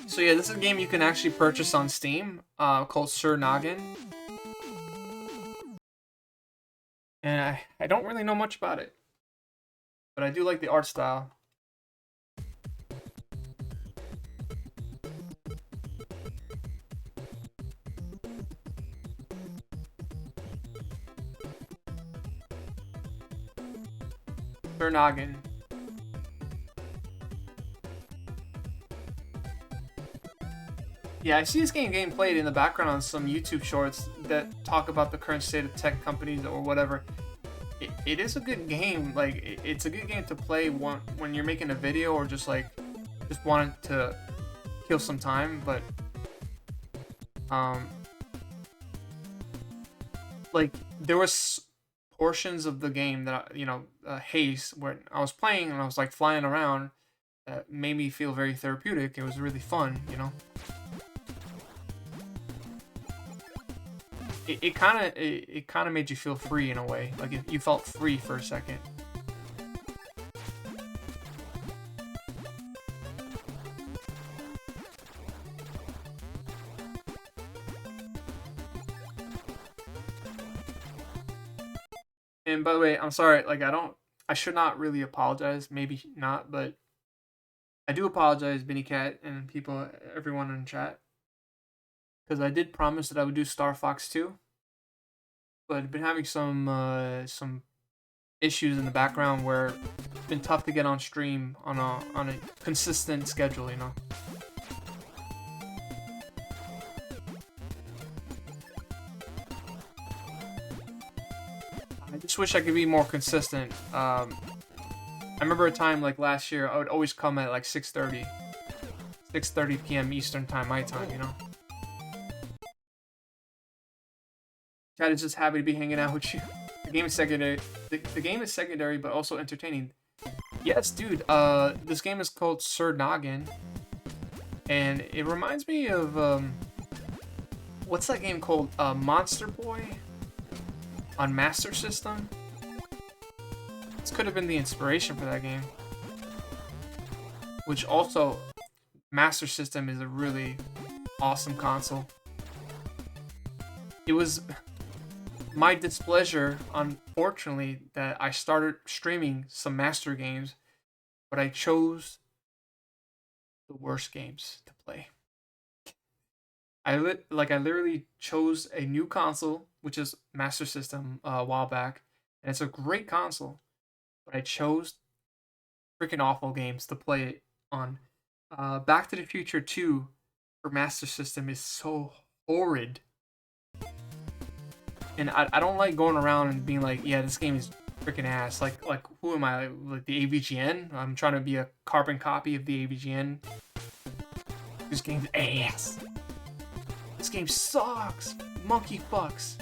So yeah, this is a game you can actually purchase on Steam, called Sir Noggin. And I don't really know much about it, but I do like the art style. Sir Noggin. Yeah, I see this game getting played in the background on some YouTube shorts that talk about the current state of tech companies or whatever. It is a good game. Like, it's a good game to play when you're making a video or just wanting to kill some time. But um, like there was portions of the game that haze where I was playing and I was like flying around that made me feel very therapeutic. It was really fun, you know. It kind of made you feel free in a way. Like you felt free for a second. And by the way, I'm sorry. Like I should not really apologize. Maybe not, but I do apologize, Benny Cat and people, everyone in chat, because I did promise that I would do Star Fox 2, but I've been having some issues in the background where it's been tough to get on stream on a consistent schedule, you know. I just wish I could be more consistent. I remember a time like last year, I would always come at like 6:30 p.m. Eastern time, my time, you know. Chad is just happy to be hanging out with you. The game is secondary. The game is secondary, but also entertaining. Yes, dude. This game is called Sir Noggin, and it reminds me of what's that game called? Monster Boy on Master System. This could have been the inspiration for that game. Which also, Master System is a really awesome console. It was my displeasure, unfortunately, that I started streaming some Master games, but I chose the worst games to play. I literally chose a new console, which is Master System, a while back, and it's a great console, but I chose freaking awful games to play it on. Back to the Future 2 for Master System is so horrid. And I don't like going around and being like, yeah, this game is freaking ass. Like who am I? Like the AVGN? I'm trying to be a carbon copy of the AVGN. This game's ass. This game sucks. Monkey fucks.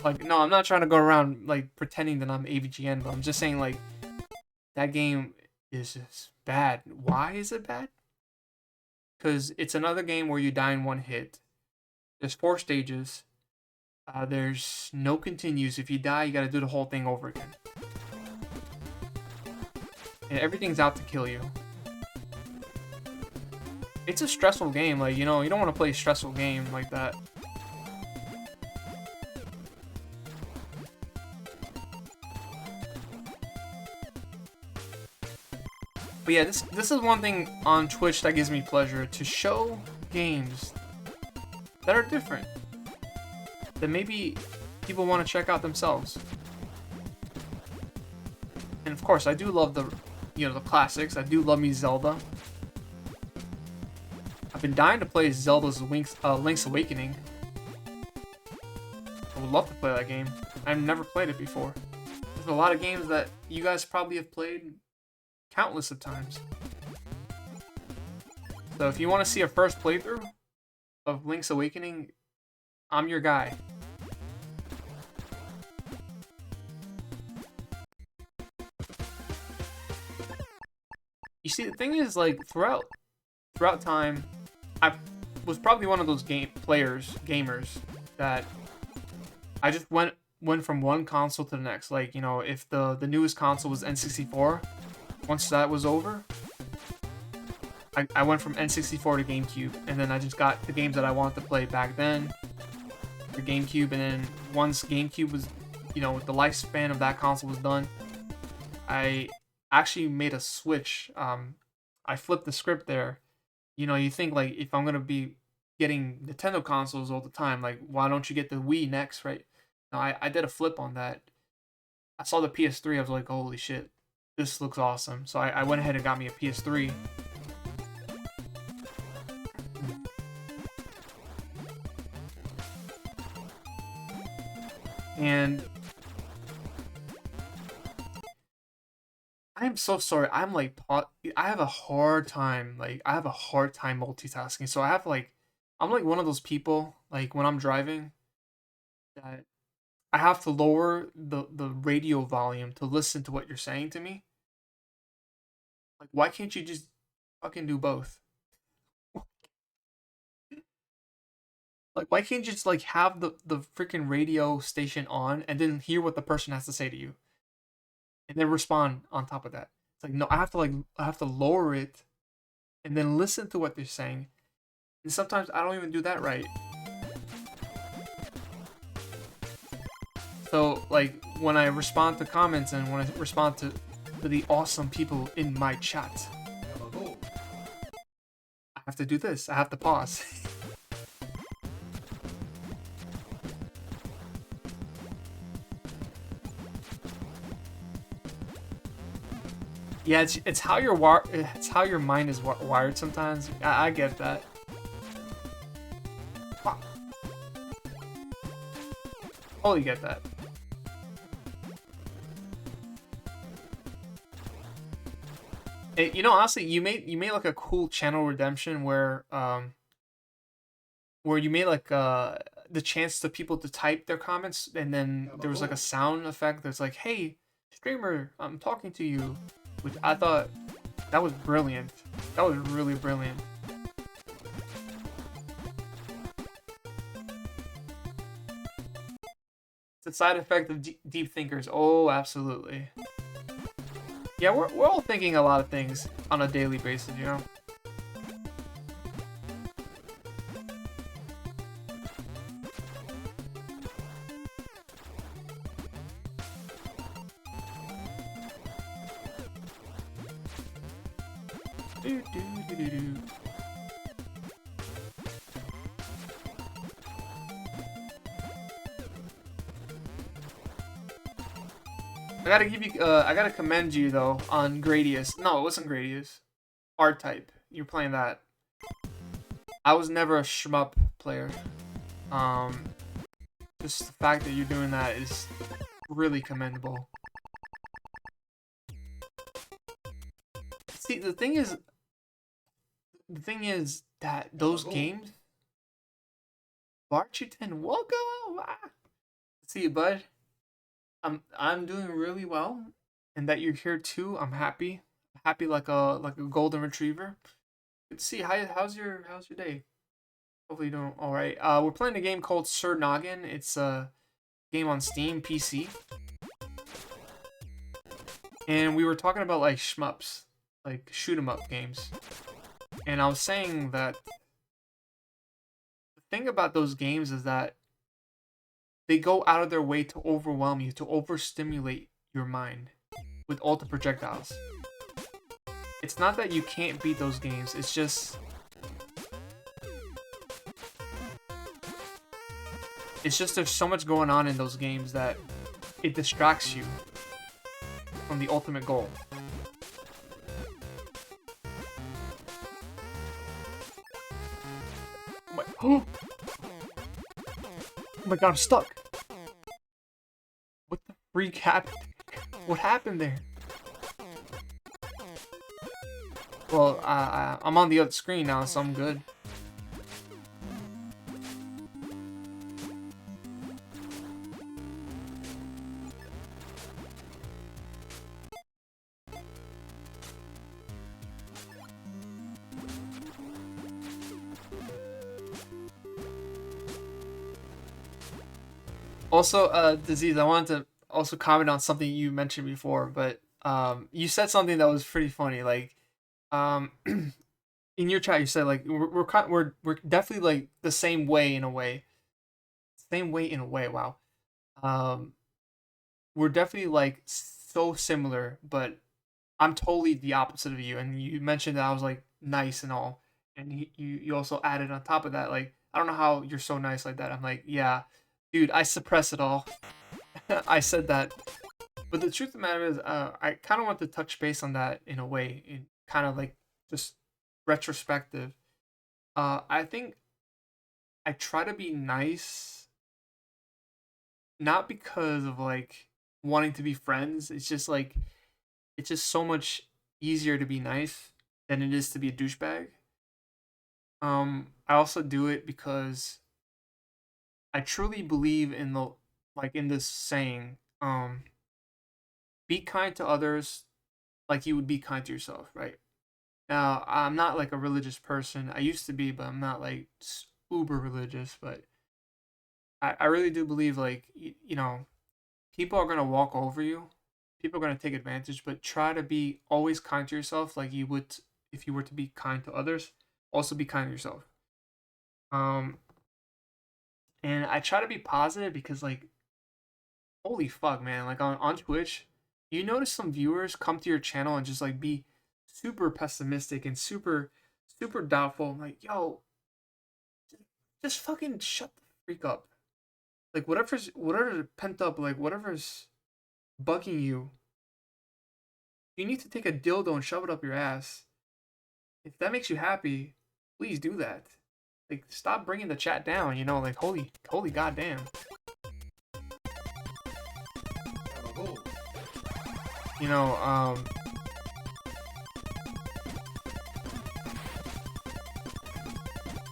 Like, no, I'm not trying to go around like pretending that I'm AVGN, but I'm just saying like that game is just bad. Why is it bad? Because it's another game where you die in one hit. There's 4 stages. There's no continues. If you die, you gotta do the whole thing over again. And everything's out to kill you. It's a stressful game. Like, you know, you don't want to play a stressful game like that. But yeah, this is one thing on Twitch that gives me pleasure, to show games that are different, that maybe people want to check out themselves. And of course, I do love the classics. I do love me Zelda. I've been dying to play Zelda's Link's Awakening. I would love to play that game. I've never played it before. There's a lot of games that you guys probably have played countless of times. So if you want to see a first playthrough of Link's Awakening, I'm your guy. You see, the thing is, like, throughout time, I was probably one of those gamers that I just went from one console to the next. Like, you know, if the newest console was N64, once that was over, I went from N64 to GameCube, and then I just got the games that I wanted to play back then for GameCube, and then once GameCube was, you know, the lifespan of that console was done, I actually made a switch. I flipped the script there. You know, you think like if I'm gonna be getting Nintendo consoles all the time, like why don't you get the Wii next, right? No, I did a flip on that. I saw the PS3, I was like, holy shit, this looks awesome. So I went ahead and got me a PS3. And I'm so sorry. I'm like, I have a hard time. Like, I have a hard time multitasking. So I have like, I'm like one of those people. Like when I'm driving, that I have to lower the radio volume to listen to what you're saying to me. Like, why can't you just fucking do both? Like, why can't you just like have the freaking radio station on and then hear what the person has to say to you, and then respond on top of that? It's like, no, I have to lower it and then listen to what they're saying. And sometimes I don't even do that right. So like when I respond to comments and when I respond to the awesome people in my chat, I have to do this. I have to pause. Yeah, it's how it's how your mind is wired sometimes. I get that. Totally get that. You know, honestly, you made like a cool channel redemption where you made like the chance to people to type their comments, and then there was like a sound effect that's like, "Hey, streamer, I'm talking to you," which I thought that was brilliant. That was really brilliant. It's a side effect of deep thinkers. Oh, absolutely. Yeah, we're all thinking a lot of things on a daily basis, you know? Do, do, do, do, do. I gotta commend you though on Gradius. No, it wasn't Gradius. R-Type. You're playing that. I was never a shmup player. Um, just the fact that you're doing that is really commendable. See, the thing is that those games, Barchiton, welcome. See you, bud. I'm doing really well, and that you're here too. I'm happy. Happy like a golden retriever. Good to see. How's your day? Hopefully you're doing all right. We're playing a game called Sir Noggin. It's a game on Steam PC, and we were talking about like shmups, like shoot 'em up games. And I was saying that the thing about those games is that they go out of their way to overwhelm you, to overstimulate your mind with all the projectiles. It's not that you can't beat those games, it's just there's so much going on in those games that it distracts you from the ultimate goal. Oh my god, I'm stuck. What the freak happened? What happened there? Well, I'm on the other screen now, so I'm good. Also, disease. I wanted to also comment on something you mentioned before, but you said something that was pretty funny. Like, um, in your chat, you said like we're definitely like the same way in a way. Same way in a way. Wow. Um, we're definitely like so similar, but I'm totally the opposite of you. And you mentioned that I was like nice and all, and you also added on top of that like I don't know how you're so nice like that. I'm like yeah, dude, I suppress it all. I said that, but the truth of the matter is, I kind of want to touch base on that in a way, in kind of like just retrospective. I think I try to be nice, not because of like wanting to be friends. It's just like it's just so much easier to be nice than it is to be a douchebag. I also do it because I truly believe in the like in this saying, be kind to others like you would be kind to yourself, right? Now, I'm not like a religious person. I used to be, but I'm not like uber religious. But I really do believe like you know people are gonna walk over you, people are gonna take advantage, but try to be always kind to yourself like you would if you were to be kind to others. Also be kind to yourself. Um, and I try to be positive because like holy fuck, man, like on Twitch, you notice some viewers come to your channel and just like be super pessimistic and super doubtful. I'm like, yo, just fucking shut the freak up. Like whatever's pent up, like whatever's bugging you, you need to take a dildo and shove it up your ass. If that makes you happy, please do that. Like stop bringing the chat down. You know, like holy goddamn. You know,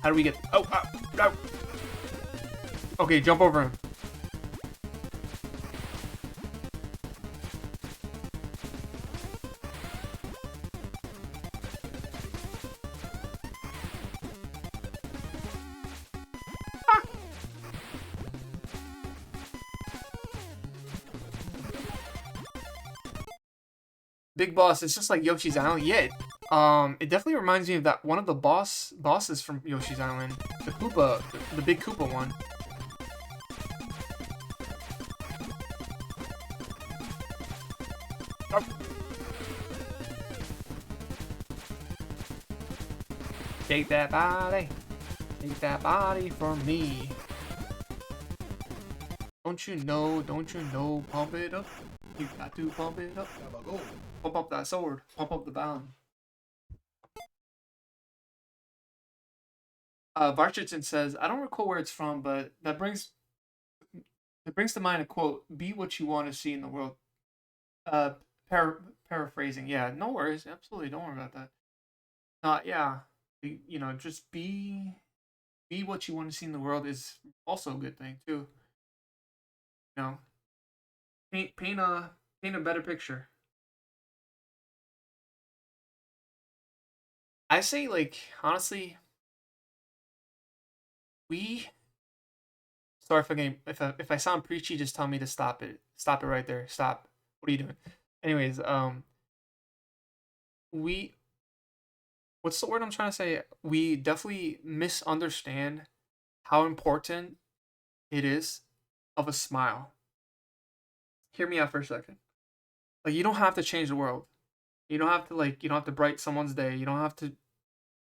how do we get? Oh, no. Okay, jump over him. Big Boss, it's just like Yoshi's Island. Yeah, it definitely reminds me of that one of the bosses from Yoshi's Island, the Koopa, the big Koopa one. Oh, take take that body from me. Don't you know, pump it up. You got to pump it up. Pump up that sword, pump up the bound. Varchitin says, I don't recall where it's from, but that brings to mind a quote: "Be what you want to see in the world." Uh, paraphrasing. Yeah, no worries. Absolutely, don't worry about that. Yeah, you know, just be what you want to see in the world is also a good thing too. You know, paint a better picture. I say like honestly, we. Sorry if I sound preachy, just tell me to stop it. Stop it right there. Stop. What are you doing? Anyways, we what's the word I'm trying to say? We definitely misunderstand how important it is of a smile. Hear me out for a second. Like you don't have to change the world. You don't have to bright someone's day. You don't have to,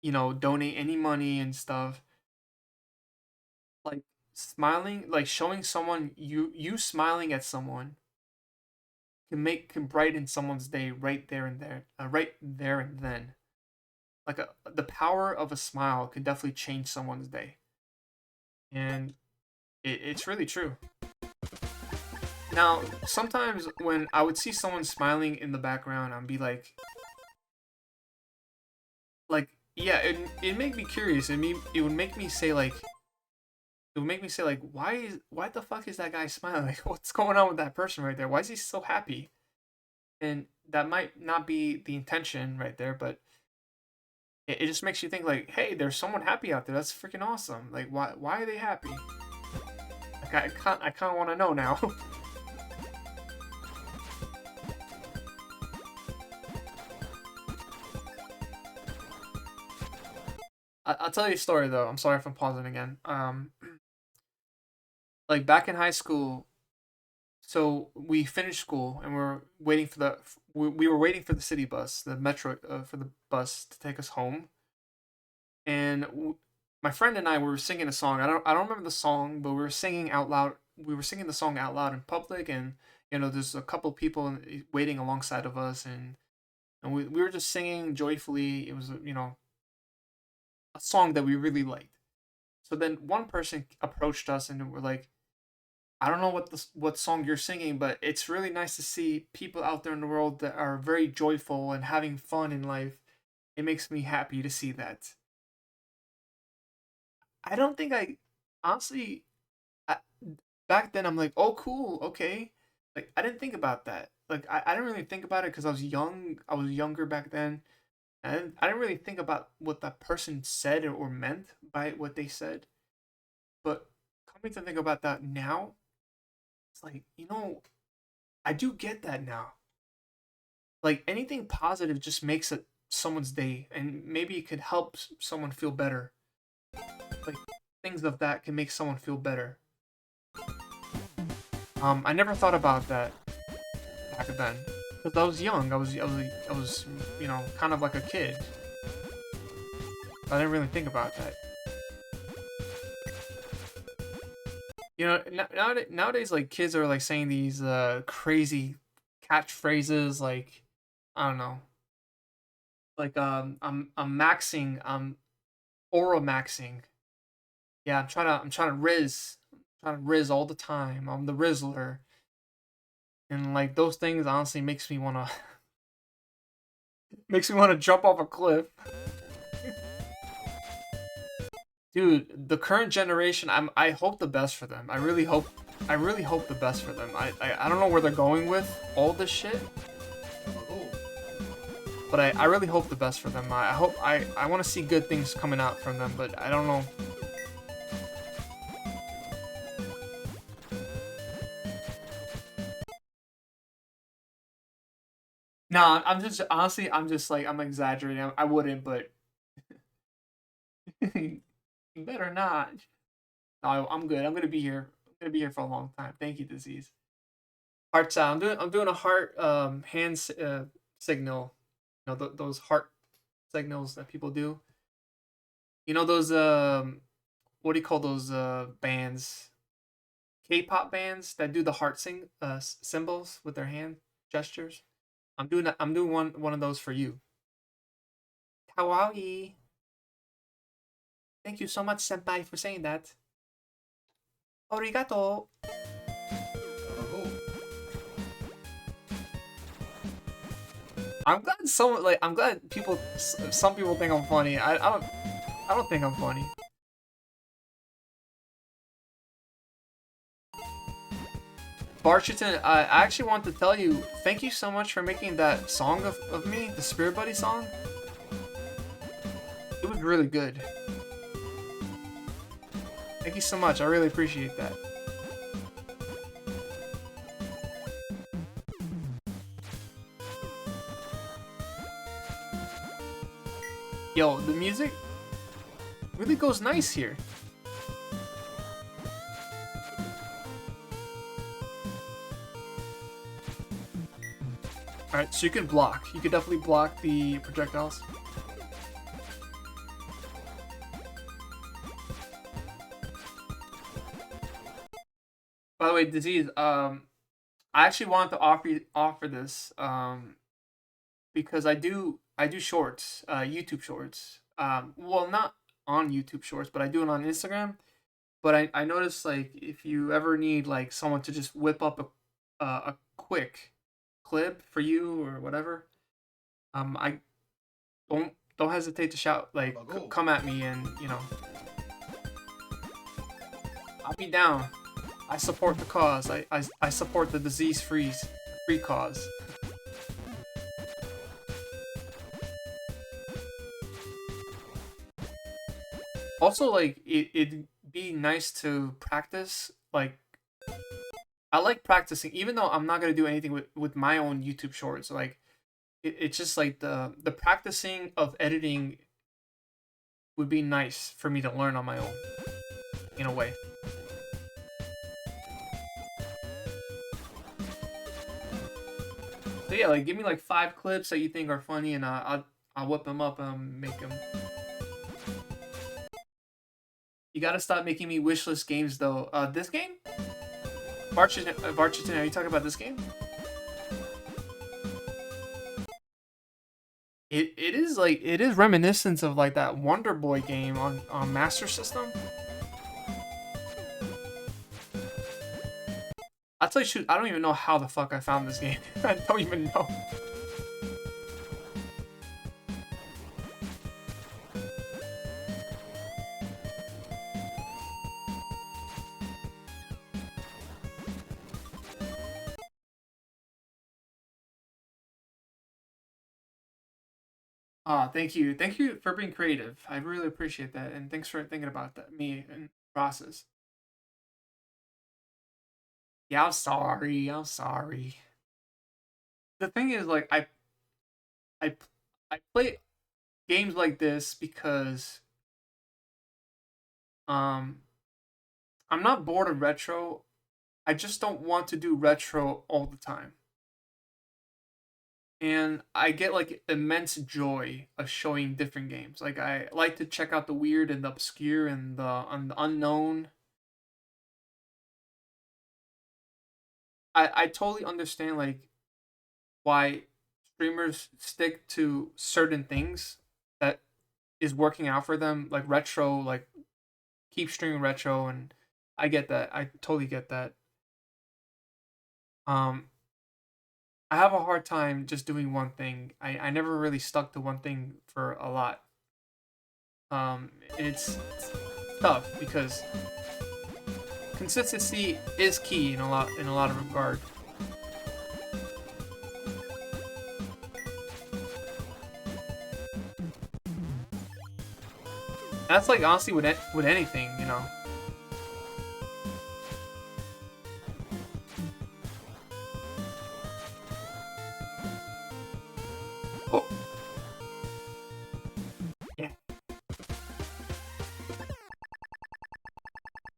donate any money and stuff. Like smiling, like showing someone you smiling at someone can brighten someone's day right there and then. Like the power of a smile can definitely change someone's day. And it's really true. Now, sometimes when I would see someone smiling in the background, I'd be like, yeah, it made me curious. It would make me say like, why the fuck is that guy smiling? Like, what's going on with that person right there? Why is he so happy? And that might not be the intention right there, but it just makes you think like, hey, there's someone happy out there. That's freaking awesome. Like, why are they happy? Like, I kind of want to know now. I'll tell you a story though. I'm sorry if I'm pausing again. Like back in high school, so we finished school and we're waiting for we were waiting for the city bus, the metro, for the bus to take us home. And my friend and I were singing a song. I don't remember the song, but we were singing out loud. We were singing the song out loud in public, and there's a couple people waiting alongside of us, and we were just singing joyfully. It was a song that we really liked. So then one person approached us and we're like, I don't know what song you're singing, but it's really nice to see people out there in the world that are very joyful and having fun in life. It makes me happy to see that. I don't think I honestly I, back then I'm like, oh cool, okay. Like I didn't think about that. Like I didn't really think about it because I was young. I was younger back then. I didn't really think about what that person said or meant by what they said. But coming to think about that now, it's like, I do get that now. Like anything positive just makes it someone's day and maybe it could help someone feel better. Like things of that can make someone feel better. I never thought about that back then because I was young. I was kind of like a kid. I didn't really think about that. Nowadays, like kids are like saying these crazy catchphrases, like I don't know, like I'm maxing, I'm aura maxing. Yeah, I'm trying to riz all the time. I'm the Rizzler, and like those things honestly makes me wanna jump off a cliff. Dude, the current generation, I hope the best for them. I really hope the best for them. I don't know where they're going with all this shit, but I really hope the best for them. I hope I want to see good things coming out from them, but I don't know. Nah, I'm just honestly, I'm just like I'm exaggerating. I wouldn't, but you better not. No, I'm good. I'm gonna be here. I'm gonna be here for a long time. Thank you, disease. Heart sound. I'm doing a heart signal. Those heart signals that people do. Those what do you call those bands? K-pop bands that do the heart symbols with their hand gestures. I'm doing one of those for you. Kawaii. Thank you so much, senpai, for saying that. Arigato. I'm glad some people think I'm funny. I don't think I'm funny. Barchiton, I actually want to tell you, thank you so much for making that song of me, the Spirit Buddy song. It was really good. Thank you so much. I really appreciate that. Yo, the music really goes nice here. Alright, so you can block. You can definitely block the projectiles. By the way, disease. I actually wanted to offer this. Because I do shorts, YouTube shorts. Well, not on YouTube shorts, but I do it on Instagram. But I noticed like if you ever need like someone to just whip up a quick clip for you or whatever, I don't hesitate to shout like come at me and I'll be down. I support the cause. I support the free cause. Also, like it'd be nice to practice like I like practicing, even though I'm not gonna do anything with my own YouTube shorts. Like it's just like the practicing of editing would be nice for me to learn on my own in a way. So yeah, like give me like 5 clips that you think are funny, and I'll whip them up and make them. You gotta stop making me wishlist games though. This game, Barchiton, are you talking about this game? It is reminiscent of like that Wonder Boy game on Master System. I'll tell you, shoot, I don't even know how the fuck I found this game. I don't even know. Ah, thank you for being creative. I really appreciate that, and thanks for thinking about that me and process. Yeah, I'm sorry. I'm sorry. The thing is, like, I I play games like this because um I'm not bored of retro. I just don't want to do retro all the time. And I get like immense joy of showing different games. Like I like to check out the weird and the obscure and the unknown. I totally understand like why streamers stick to certain things that is working out for them, like retro, like keep streaming retro, and I get that. I totally get that. Um, I have a hard time just doing one thing. I never really stuck to one thing for a lot. It's tough because consistency is key in a lot of regard. That's like honestly with with anything, you know. Oh, yeah.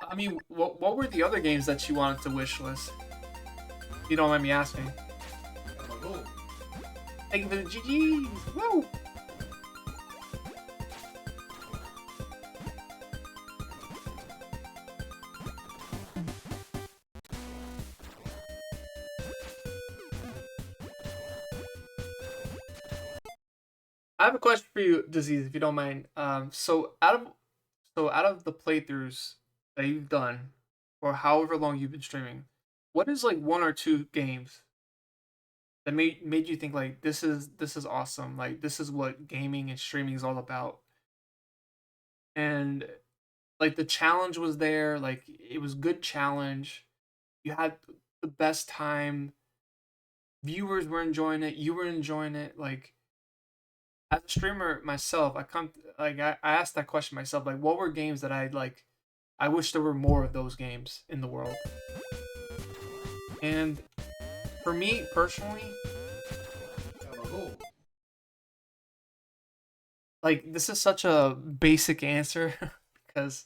I mean, what were the other games that you wanted to wish list? If you don't mind me asking. Thank you for the GGs. Woo! I have a question for you, Disease, if you don't mind. So out of the playthroughs that you've done, or however long you've been streaming, what is like one or two games that made you think like this is awesome, like this is what gaming and streaming is all about, and like the challenge was there, like it was good challenge, you had the best time, viewers were enjoying it, you were enjoying it, like as a streamer myself, I asked that question myself, like what were games that I like I wish there were more of those games in the world. And for me personally, like this is such a basic answer because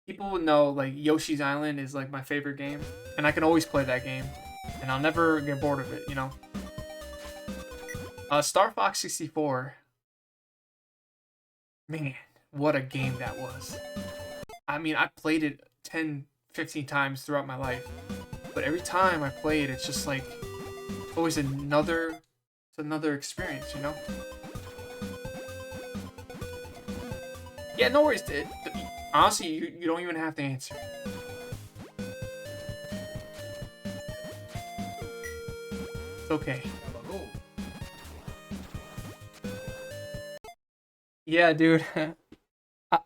people would know like Yoshi's Island is like my favorite game, and I can always play that game, and I'll never get bored of it. You know, Star Fox 64. Man, what a game that was. I mean, I played it 10, 15 times throughout my life, but every time I play it, it's just like always it's another experience. You know. Yeah, no worries. Honestly, you don't even have to answer. It's okay. Yeah, dude.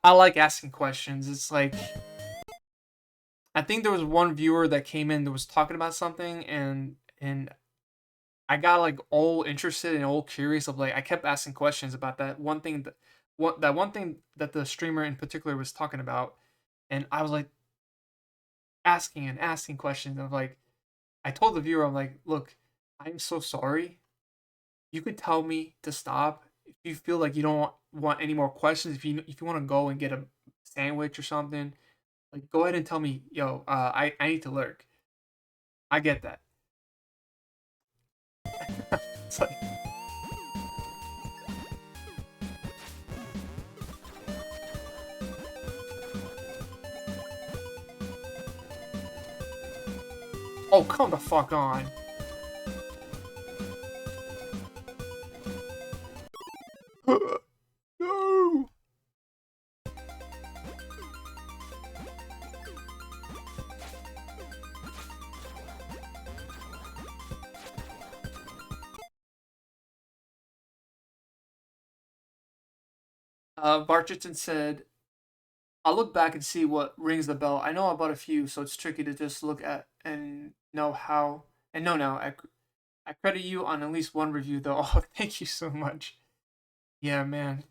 I like asking questions. It's like I think there was one viewer that came in that was talking about something, and I got like all interested and all curious of like I kept asking questions about that one thing that the streamer in particular was talking about, and I was like asking and asking questions. I'm like, I told the viewer, I'm like, look, I'm so sorry. You could tell me to stop if you feel like you don't want any more questions. If you want to go and get a sandwich or something, like go ahead and tell me, yo, I need to lurk. I get that. It's like, oh, come the fuck on. No. Barcherton said, I'll look back and see what rings the bell. I know about a few, so it's tricky to just look at and know how. And no, now I credit you on at least one review, though. Oh, thank you so much. Yeah, man.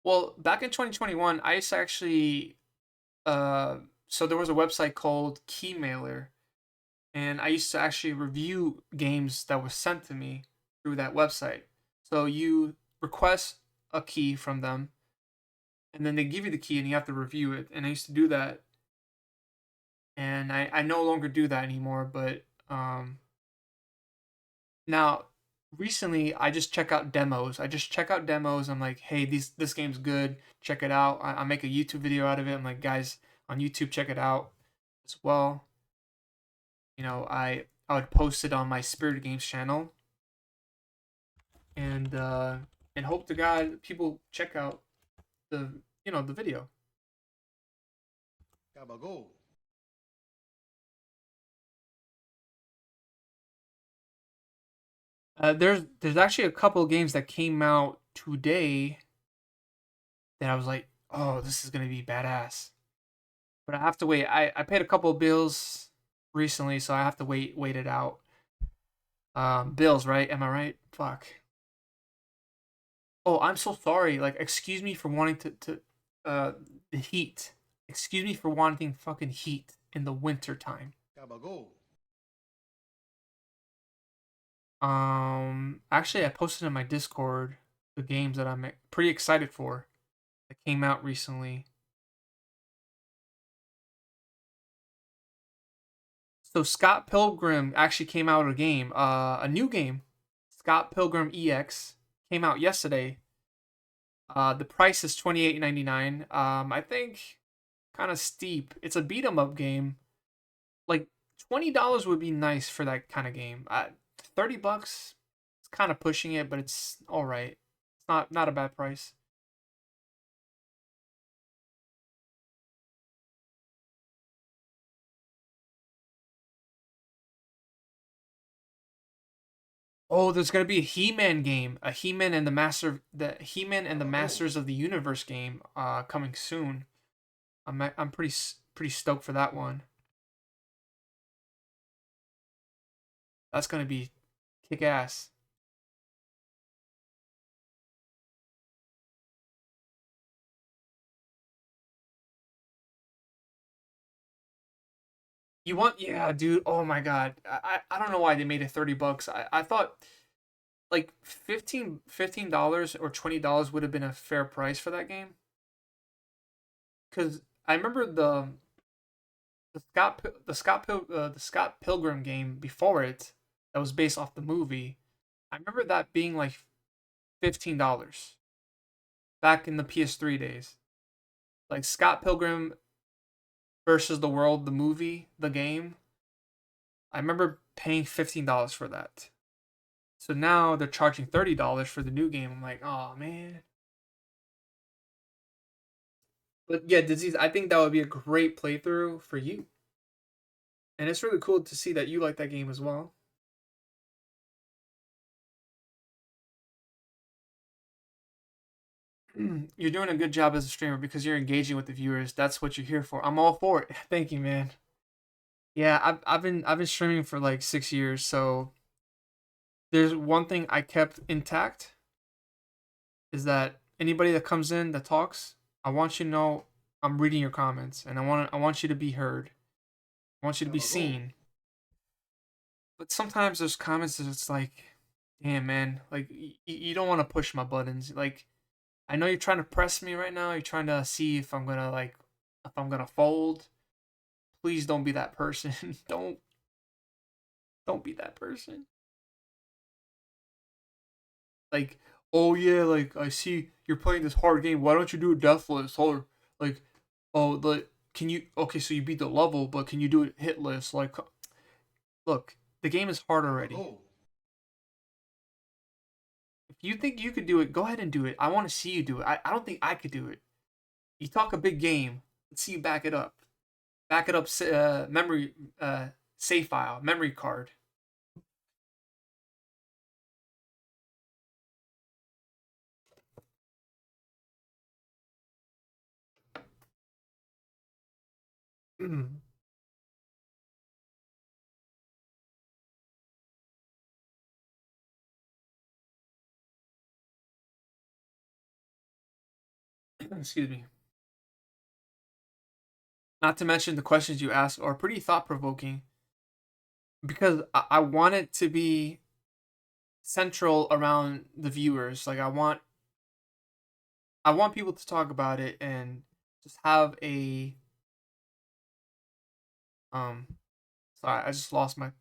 Well, back in 2021, I used to actually, so there was a website called Keymailer, and I used to actually review games that were sent to me through that website. So you request a key from them, and then they give you the key, and you have to review it. And I used to do that, and I no longer do that anymore. But now recently, I just check out demos. I just check out demos. I'm like, hey, this game's good. Check it out. I make a YouTube video out of it. I'm like, guys, on YouTube, check it out as well. I would post it on my Spirit Games channel, and hope to God people check out the the video. Gabagool. There's actually a couple of games that came out today that I was like, oh, this is gonna be badass. But I have to wait. I paid a couple of bills recently, so I have to wait it out. Bills, right? Am I right? Fuck. Oh, I'm so sorry. Like, excuse me for wanting uh the heat. Excuse me for wanting fucking heat in the winter time. Gabagool. Actually, I posted in my Discord the games that I'm pretty excited for that came out recently. So Scott Pilgrim actually came out a game, a new game. Scott Pilgrim EX came out yesterday. The price is $28.99. I think kind of steep. It's a beat 'em up game. Like $20 would be nice for that kind of game. $30, it's kind of pushing it, but it's all right. It's not a bad price. Oh, there's gonna be a He-Man game, a He-Man and the Gabagool. Masters of the Universe game, coming soon. I'm pretty stoked for that one. That's gonna be kick ass. You want, yeah, dude. Oh my god, I don't know why they made it $30. I thought like $15 or $20 would have been a fair price for that game. Because I remember the Scott Pilgrim game before it that was based off the movie. I remember that being like $15 back in the PS3 days. Like Scott Pilgrim versus the World, the movie, the game. I remember paying $15 for that. So now they're charging $30 for the new game. I'm like, oh man. But yeah, Disease, I think that would be a great playthrough for you. And it's really cool to see that you like that game as well. You're doing a good job as a streamer because you're engaging with the viewers. That's what you're here for. I'm all for it. Thank you, man. Yeah, I've been streaming for like 6 years, so there's one thing I kept intact is that anybody that comes in that talks, I want you to know I'm reading your comments and I want you to be heard. I want you to be seen. But sometimes there's comments that it's like, damn man, like you don't want to push my buttons. Like I know you're trying to press me right now. You're trying to see if I'm gonna like if I'm gonna fold. Please don't be that person. Don't be that person. Like, oh yeah, like I see you're playing this hard game. Why don't you do it deathless or like, oh the can you okay so you beat the level, but can you do it hitless? Like, look, the game is hard already. If you think you could do it, go ahead and do it. I want to see you do it. I don't think I could do it. You talk a big game. Let's see you back it up. Back it up. Memory save file, memory card. Excuse me. Not to mention the questions you ask are pretty thought provoking because I want it to be central around the viewers. Like I want people to talk about it and just have a um. Sorry, I just lost my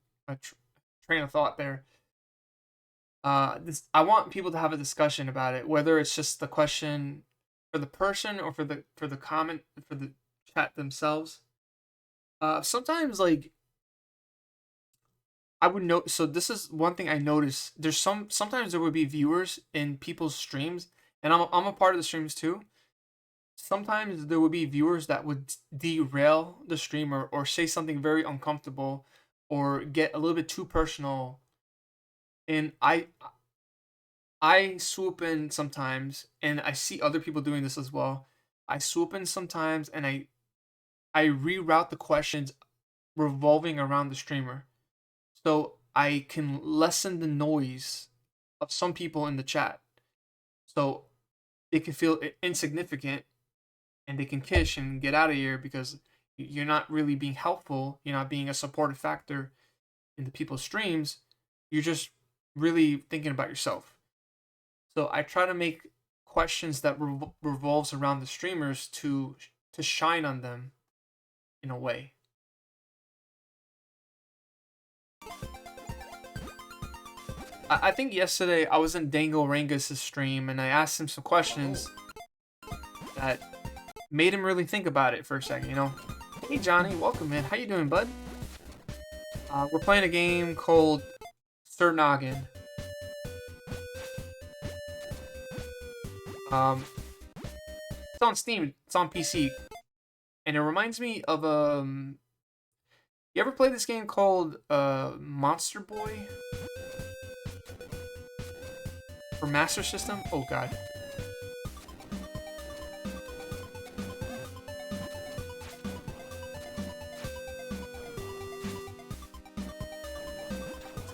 train of thought there. This I want people to have a discussion about it, whether it's just the question for the person or for the comment for the chat themselves. Sometimes like I would note. So this is one thing I noticed. There's sometimes there would be viewers in people's streams, and I'm a part of the streams too. Sometimes there would be viewers that would derail the stream or say something very uncomfortable or get a little bit too personal, and I swoop in sometimes, and I see other people doing this as well. I swoop in sometimes, and I reroute the questions revolving around the streamer, so I can lessen the noise of some people in the chat. So they can feel insignificant, and they can kish and get out of here because you're not really being helpful. You're not being a supportive factor in the people's streams. You're just really thinking about yourself. So I try to make questions that revolves around the streamers to shine on them in a way. I think yesterday I was in Dango Rangus' stream and I asked him some questions that made him really think about it for a second. You know, hey Johnny, welcome man. How you doing, bud? We're playing a game called Sir Noggin. It's on Steam. It's on PC, and it reminds me of You ever play this game called Monster Boy for Master System? Oh god.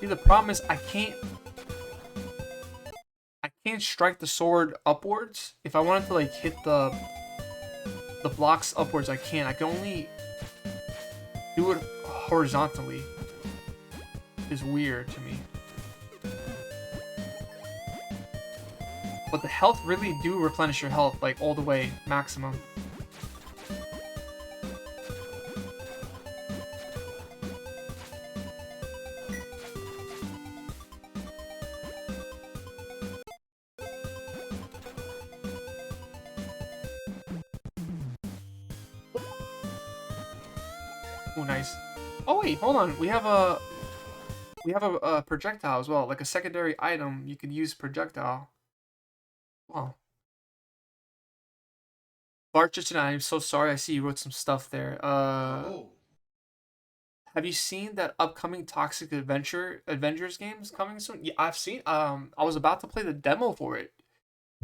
See, the problem is I can't strike the sword upwards. If I wanted to like hit the blocks upwards, I can't. I can only do it horizontally. It's weird to me. But the health really do replenish your health like all the way maximum. Oh, nice. Oh wait, hold on. We have a projectile as well, like a secondary item. You could use projectile. Wow. Barchich, I'm so sorry. I see you wrote some stuff there. Have you seen that upcoming Toxic Avengers games coming soon? Yeah, I've seen. I was about to play the demo for it.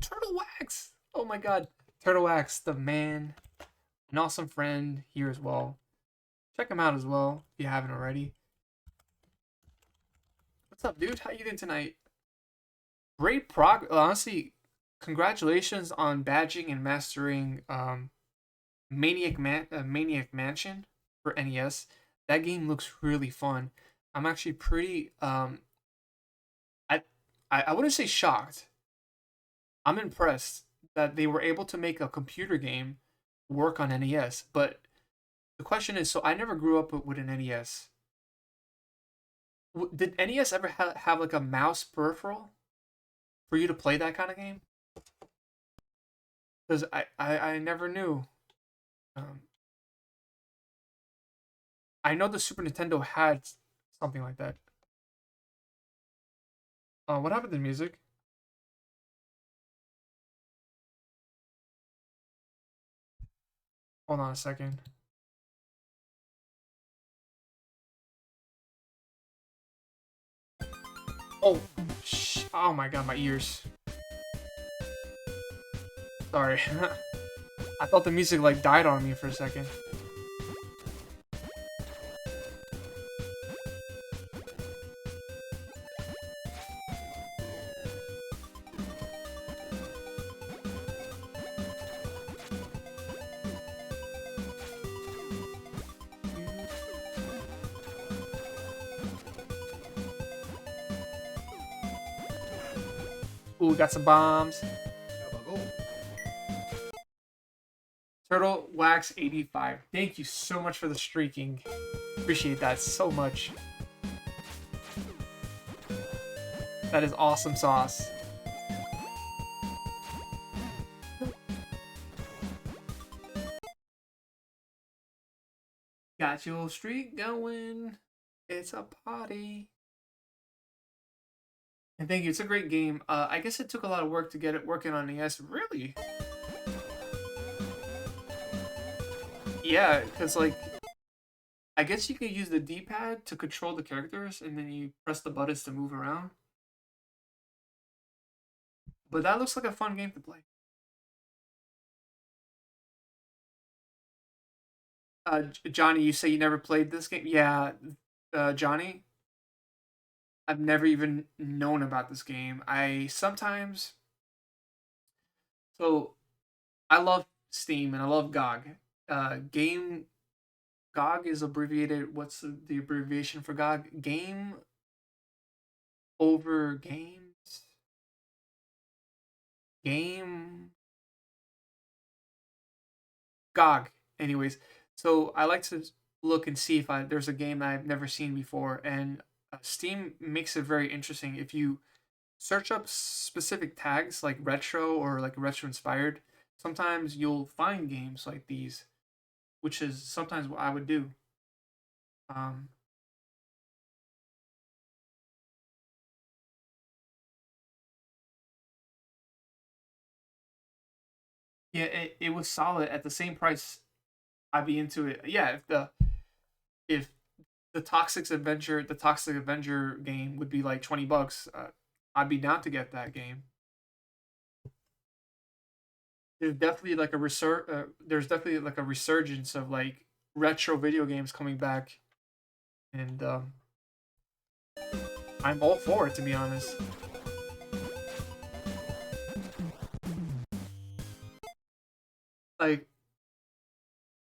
Turtle Wax. Oh my god, Turtle Wax, the man, an awesome friend here as well. Check him out as well if you haven't already. What's up, dude? How you doing tonight? Great progress. Honestly, congratulations on badging and mastering Maniac Mansion for NES. That game looks really fun. I'm actually pretty I I wouldn't say shocked. I'm impressed that they were able to make a computer game work on NES. But the question is, so I never grew up with an NES. Did NES ever have like a mouse peripheral for you to play that kind of game? Because I never knew. Um, I know the Super Nintendo had something like that. What happened to the music? Hold on a second. Oh, oh my god, my ears. Sorry. I thought the music like died on me for a second. Ooh, we got some bombs. Turtle Wax 85. Thank you so much for the streaking. Appreciate that so much. That is awesome sauce. Got your streak going. It's a party. And thank you. It's a great game. I guess it took a lot of work to get it working on NES. Really? Yeah, because like I guess you could use the D-pad to control the characters, and then you press the buttons to move around. But that looks like a fun game to play. Johnny, you say you never played this game? Yeah, Johnny, I've never even known about this game. I sometimes so I love Steam and I love GOG. Game GOG is abbreviated. What's the abbreviation for GOG? Game over games. Game GOG. Anyways, so I like to look and see if there's a game that I've never seen before, and Steam makes it very interesting. If you search up specific tags like retro or like retro inspired, sometimes you'll find games like these, which is sometimes what I would do. Um, yeah, it was solid at the same price. I'd be into it. Yeah, if the Toxic Avenger game would be like $20, I'd be down to get that game. There's definitely like there's definitely like a resurgence of like retro video games coming back, and I'm all for it, to be honest. Like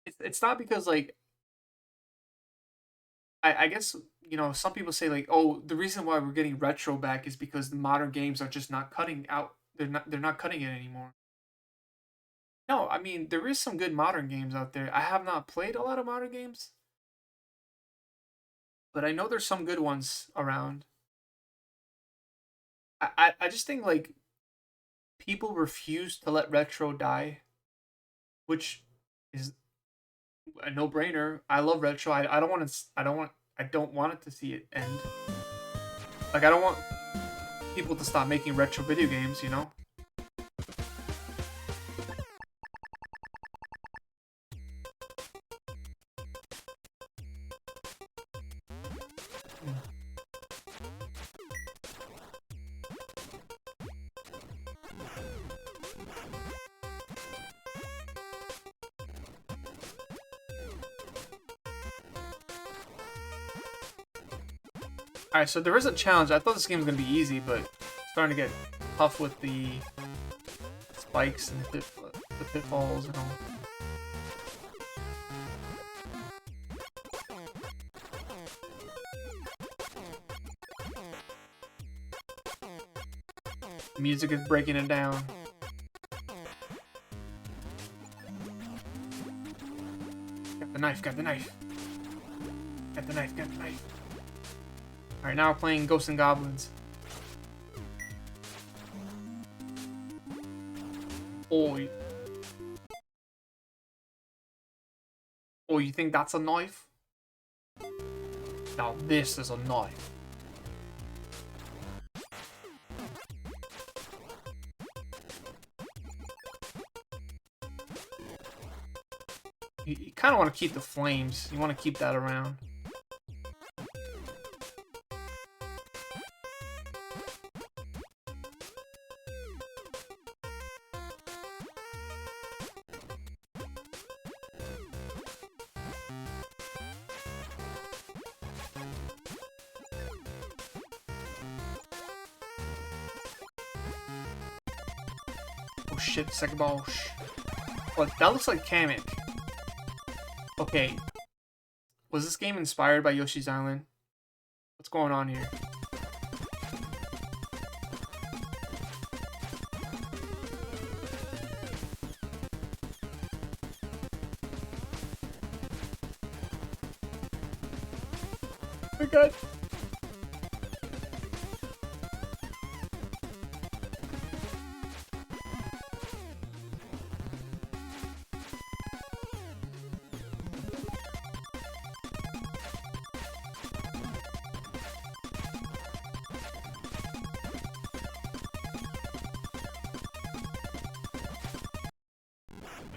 it's not because like I guess some people say like, oh, the reason why we're getting retro back is because the modern games are just not cutting out. They're not cutting it anymore. No, I mean there is some good modern games out there. I have not played a lot of modern games, but I know there's some good ones around. I just think like people refuse to let retro die, which is a no brainer. I love retro. I don't want to. I don't want it to see it end. Like I don't want people to stop making retro video games. All right, so there is a challenge. I thought this game was gonna be easy, but it's starting to get tough with the spikes and the pitfalls and all. Music is breaking it down. Got the knife, got the knife. Got the knife, got the knife. Alright, now we're playing Ghosts and Goblins. Oh, you think that's a knife? Now this is a knife. You kind of want to keep the flames. You want to keep that around. Oh shit, second ball. What? That looks like Kamek. Okay. Was this game inspired by Yoshi's Island? What's going on here? Oh my god.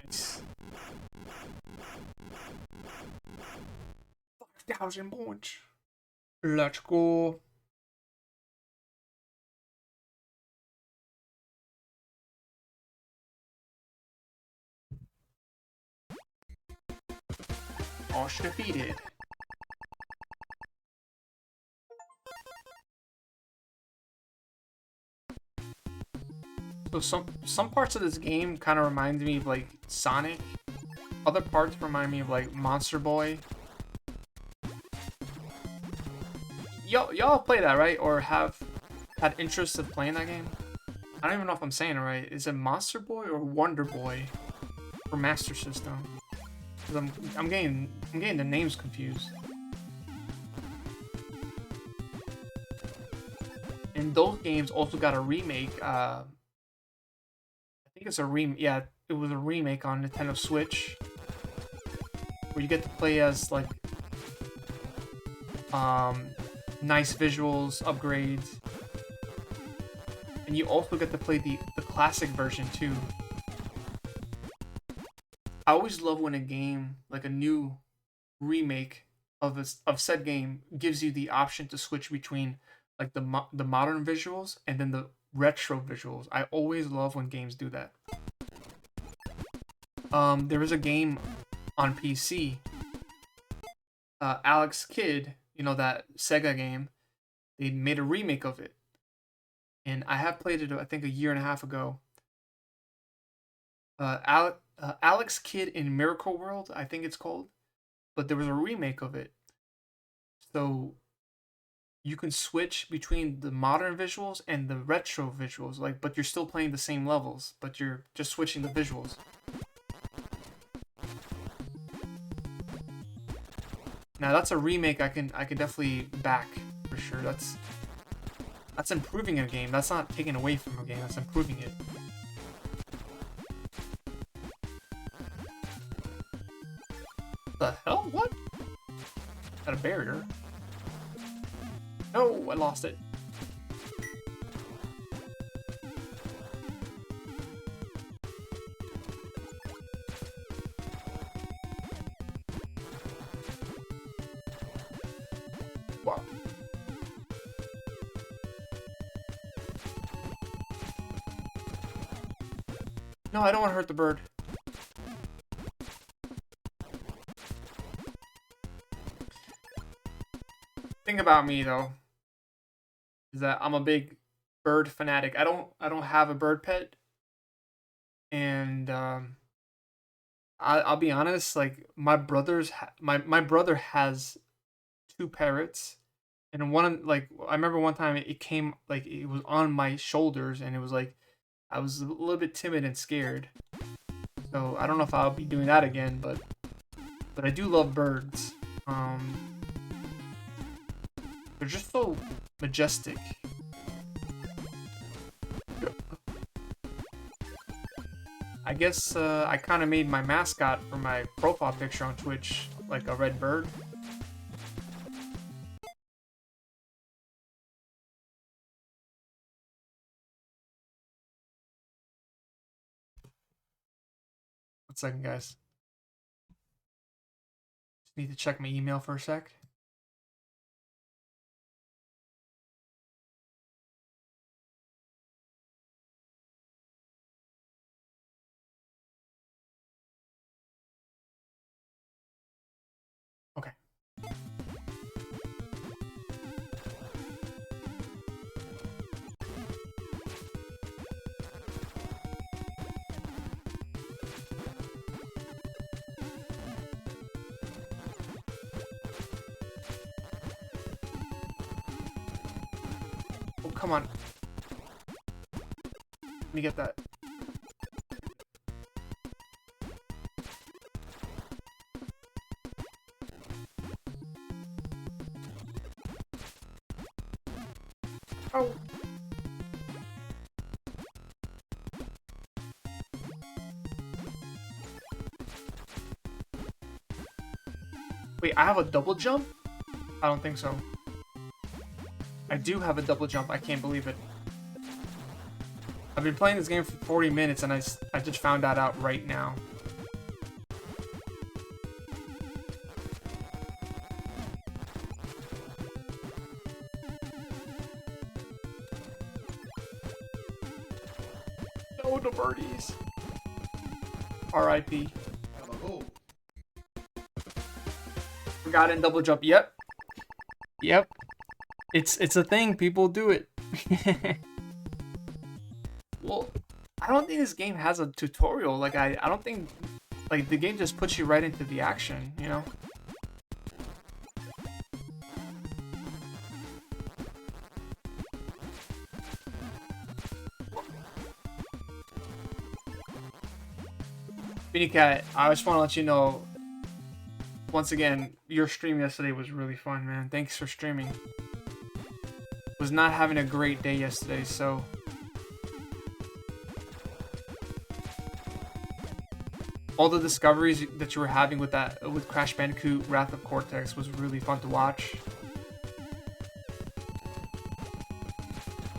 Nice. 5,000 points. Let's go. Osh defeated. So some parts of this game kind of remind me of like Sonic. Other parts remind me of like Monster Boy. Y'all play that, right? Or have had interest of playing that game? I don't even know if I'm saying it right. Is it Monster Boy or Wonder Boy for Master System? 'Cause I'm getting the names confused. And those games also got a remake. I think it's a yeah, it was a remake on Nintendo Switch, where you get to play as like nice visuals, upgrades, and you also get to play the classic version too. I always love when a game, like a new remake of said game, gives you the option to switch between like the modern visuals and then the retro visuals. I always love when games do that. There was a game on PC, Alex Kidd, you know, that Sega game. They made a remake of it, and I have played it I think a year and a half ago. Alex Kidd in Miracle World, I think it's called, but there was a remake of it. So you can switch between the modern visuals and the retro visuals, like, but you're still playing the same levels, but you're just switching the visuals. Now that's a remake I can definitely back for sure. That's improving a game. That's not taking away from a game. That's improving it. The hell? What? Got a barrier. No, I lost it. Wow. No, I don't want to hurt the bird. Thing about me though is that I'm a big bird fanatic. I don't have a bird pet, and I'll be honest. Like my brother has two parrots, And one like I remember one time it came like it was on my shoulders, and it was like I was a little bit timid and scared. So I don't know if I'll be doing that again, but I do love birds. Um, they're just so majestic. I guess I kind of made my mascot for my profile picture on Twitch like a red bird. One second, guys. Just need to check my email for a sec. Okay. Oh, come on. Let me get that. Oh. Wait, I have a double jump? I don't think so. I do have a double jump. I can't believe it. I've been playing this game for 40 minutes and I just found that out right now. No, the birdies. R.I.P. Forgot in double jump. Yep. Yep. It's a thing. People do it. Well, I don't think this game has a tutorial. Like I don't think like the game just puts you right into the action, you know? Beanie Cat, I just want to let you know once again, your stream yesterday was really fun, man. Thanks for streaming. Was not having a great day yesterday, so all the discoveries that you were having with Crash Bandicoot Wrath of Cortex was really fun to watch.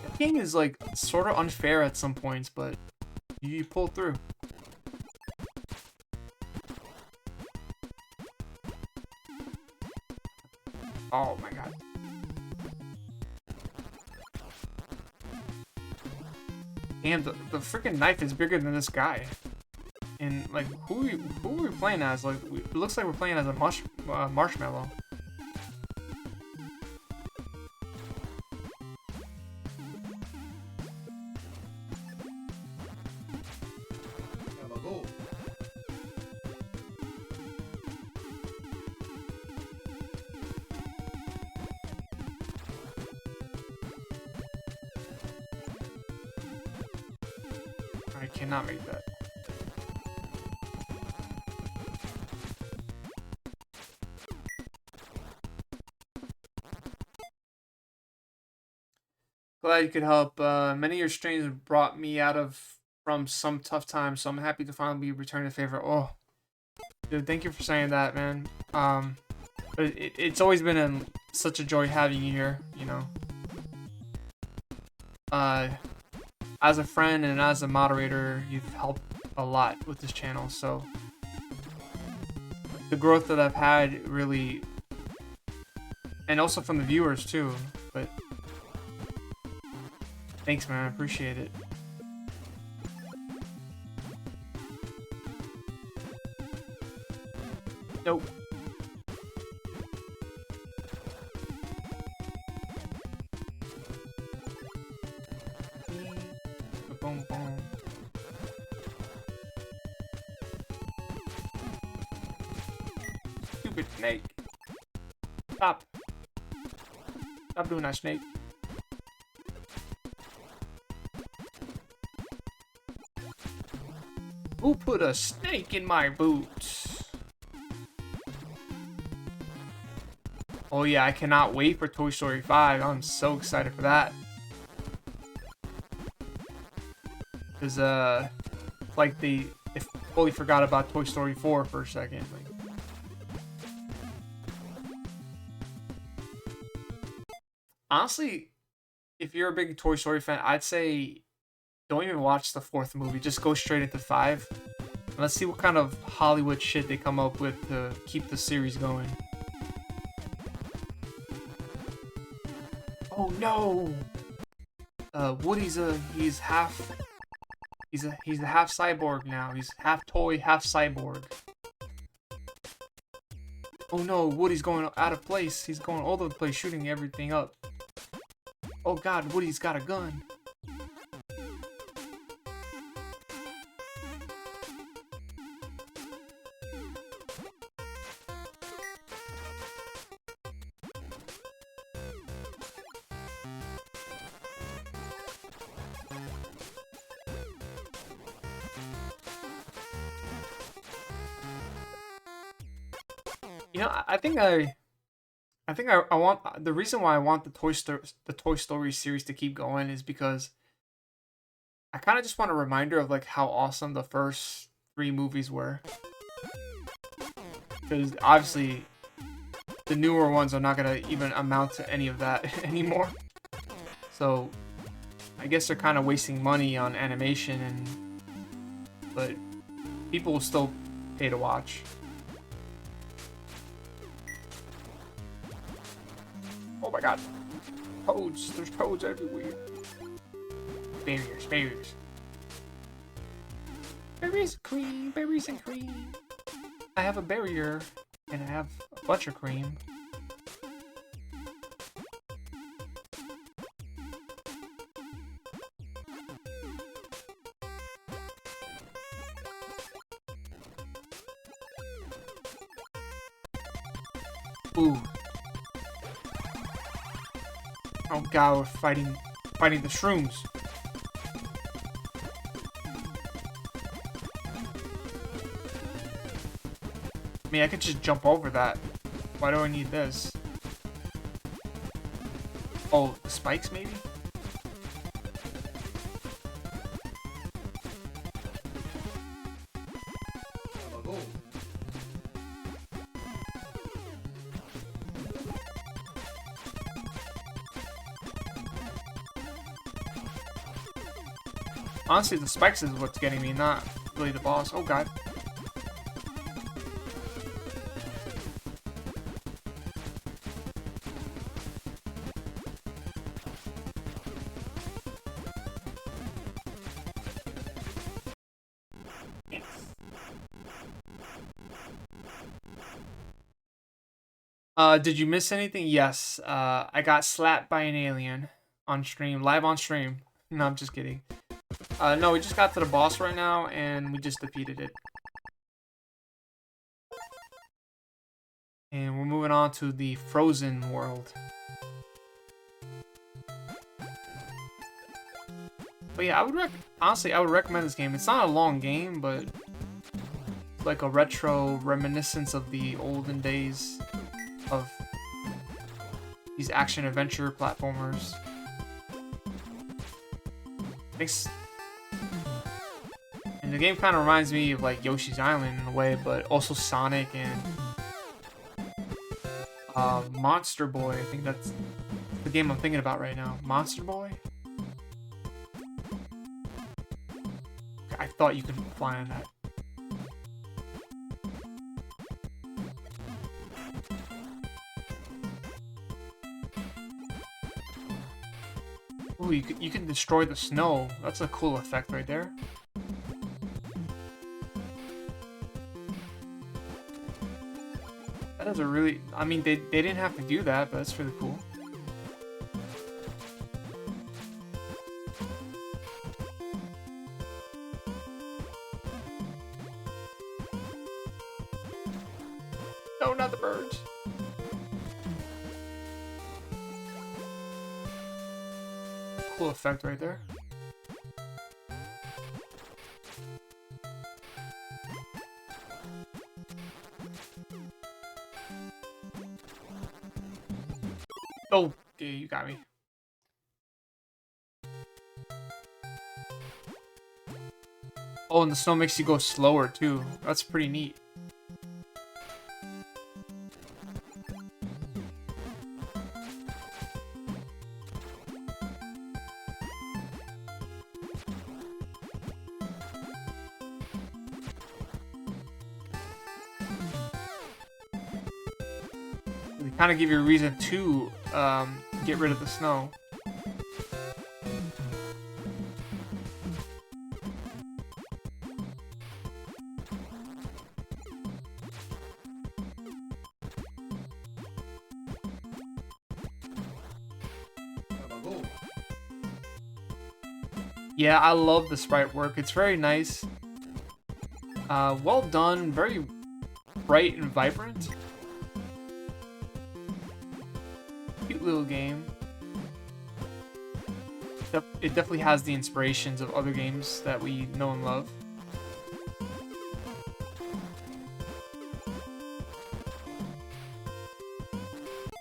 That game is like sort of unfair at some points, but you pull through. Oh my god. Damn, the freaking knife is bigger than this guy. And like, who are we playing as? Like, it looks like we're playing as a marshmallow. I cannot make that. Glad you could help. Many of your streams have brought me from some tough times, so I'm happy to finally be returning the favor. Oh, dude, thank you for saying that, man. It's always been such a joy having you here, you know. As a friend and as a moderator, you've helped a lot with this channel, so the growth that I've had really, and also from the viewers too, but thanks, man, I appreciate it. Nope. Boom, boom. Stupid snake. Stop. Stop doing that, snake. Who put a snake in my boots? Oh yeah, I cannot wait for Toy Story 5. I'm so excited for that. Because, like they fully forgot about Toy Story 4 for a second. Like, honestly, if you're a big Toy Story fan, I'd say don't even watch the fourth movie. Just go straight into 5. And let's see what kind of Hollywood shit they come up with to keep the series going. Oh no! Woody's he's a half cyborg now. He's half toy, half cyborg. Oh no, Woody's going out of place. He's going all over the place, shooting everything up. Oh god, Woody's got a gun. You know, I think I want the reason why I want the Toy Story series to keep going is because I kind of just want a reminder of like how awesome the first 3 movies were. Because obviously the newer ones are not gonna even amount to any of that anymore. So I guess they're kind of wasting money on animation, but people will still pay to watch. Oh my god. Toads. There's toads everywhere. Barriers, barriers. Berries and cream, berries and cream. I have a barrier, and I have a bunch of cream. Ooh. Oh god, we're fighting the shrooms. I mean, I could just jump over that. Why do I need this? Oh, the spikes maybe? Honestly, the spikes is what's getting me, not really the boss. Oh god. Did you miss anything? Yes. I got slapped by an alien on stream, live on stream. No, I'm just kidding. No, we just got to the boss right now, and we just defeated it. And we're moving on to the Frozen world. But yeah, honestly, I would recommend this game. It's not a long game, but like a retro reminiscence of the olden days of these action-adventure platformers. And the game kind of reminds me of like Yoshi's Island in a way, but also Sonic and Monster Boy. I think that's the game I'm thinking about right now. Monster Boy? I thought you could fly on that. Ooh, you can destroy the snow. That's a cool effect right there. That is a really... I mean, they didn't have to do that, but that's really cool. No, not the birds. cool effect right there. Oh, yeah, you got me. Oh, and the snow makes you go slower too. That's pretty neat. They kind of give you a reason to get rid of the snow. Yeah, I love the sprite work. It's very nice. Well done. Very bright and vibrant. Cute little game. It definitely has the inspirations of other games that we know and love.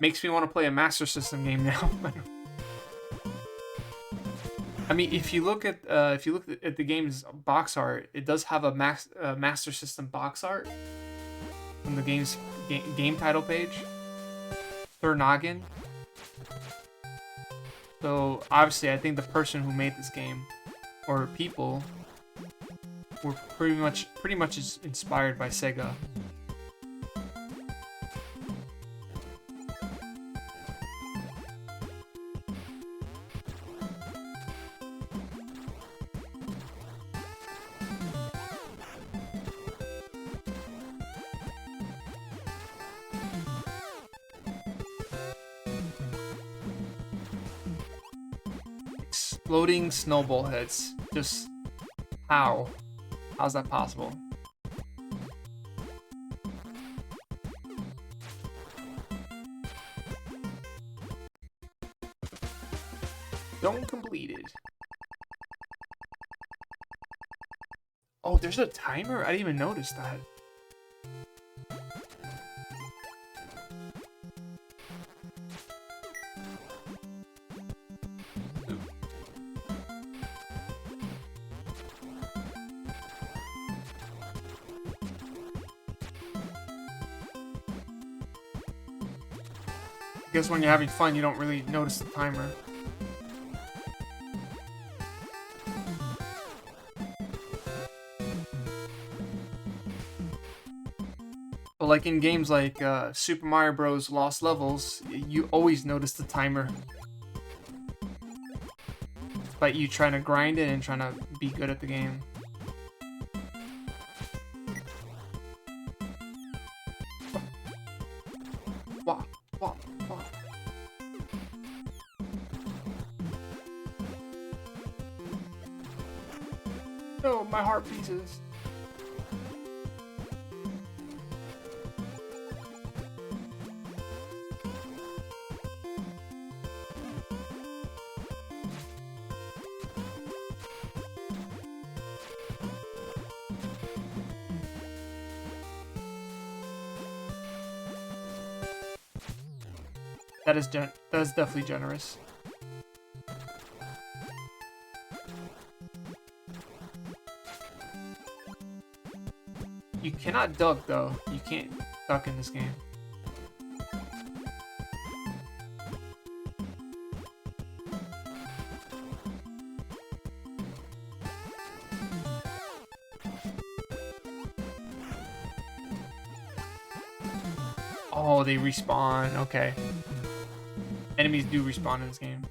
Makes me want to play a Master System game now. I mean, if you look at the game's box art, it does have a Master System box art from the game's game title page. Sir Noggin. So obviously, I think the person who made this game, or people, were pretty much inspired by Sega. Exploding snowball heads. Just how? How's that possible? Zone completed. Oh, there's a timer? I didn't even notice that. I guess when you're having fun, you don't really notice the timer. But like in games like Super Mario Bros. Lost Levels, you always notice the timer. Despite you trying to grind it and trying to be good at the game. Wah, wah, wah. No, my heart pieces. That is definitely generous. You cannot duck though. You can't duck in this game. Oh, they respawn. Okay. Enemies do respawn in this game.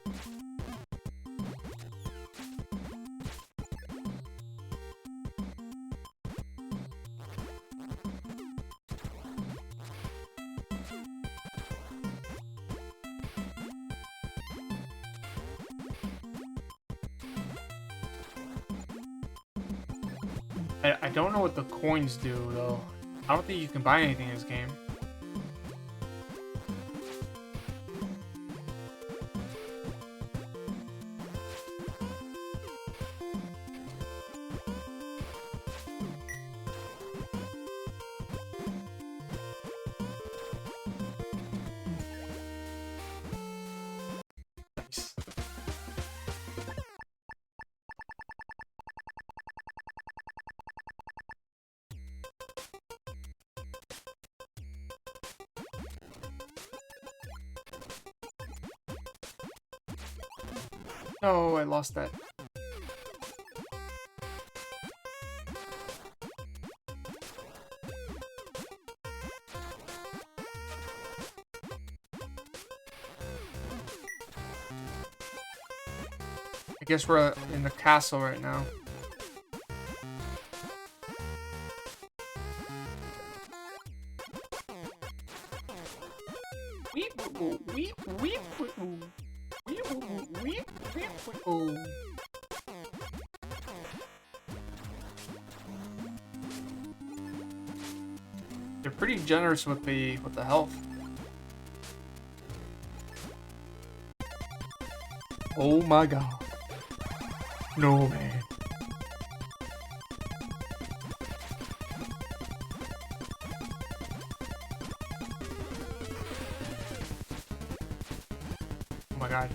I don't know what the coins do, though. I don't think you can buy anything in this game. No, I lost that. I guess we're in the castle right now. They're pretty generous with the health. Oh my god. No, man. Oh my god.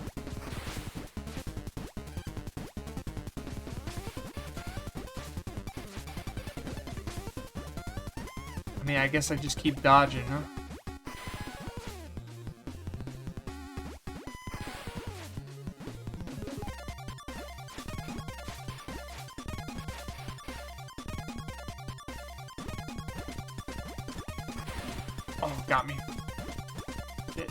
I mean, I guess I just keep dodging, huh? Oh, got me. Shit.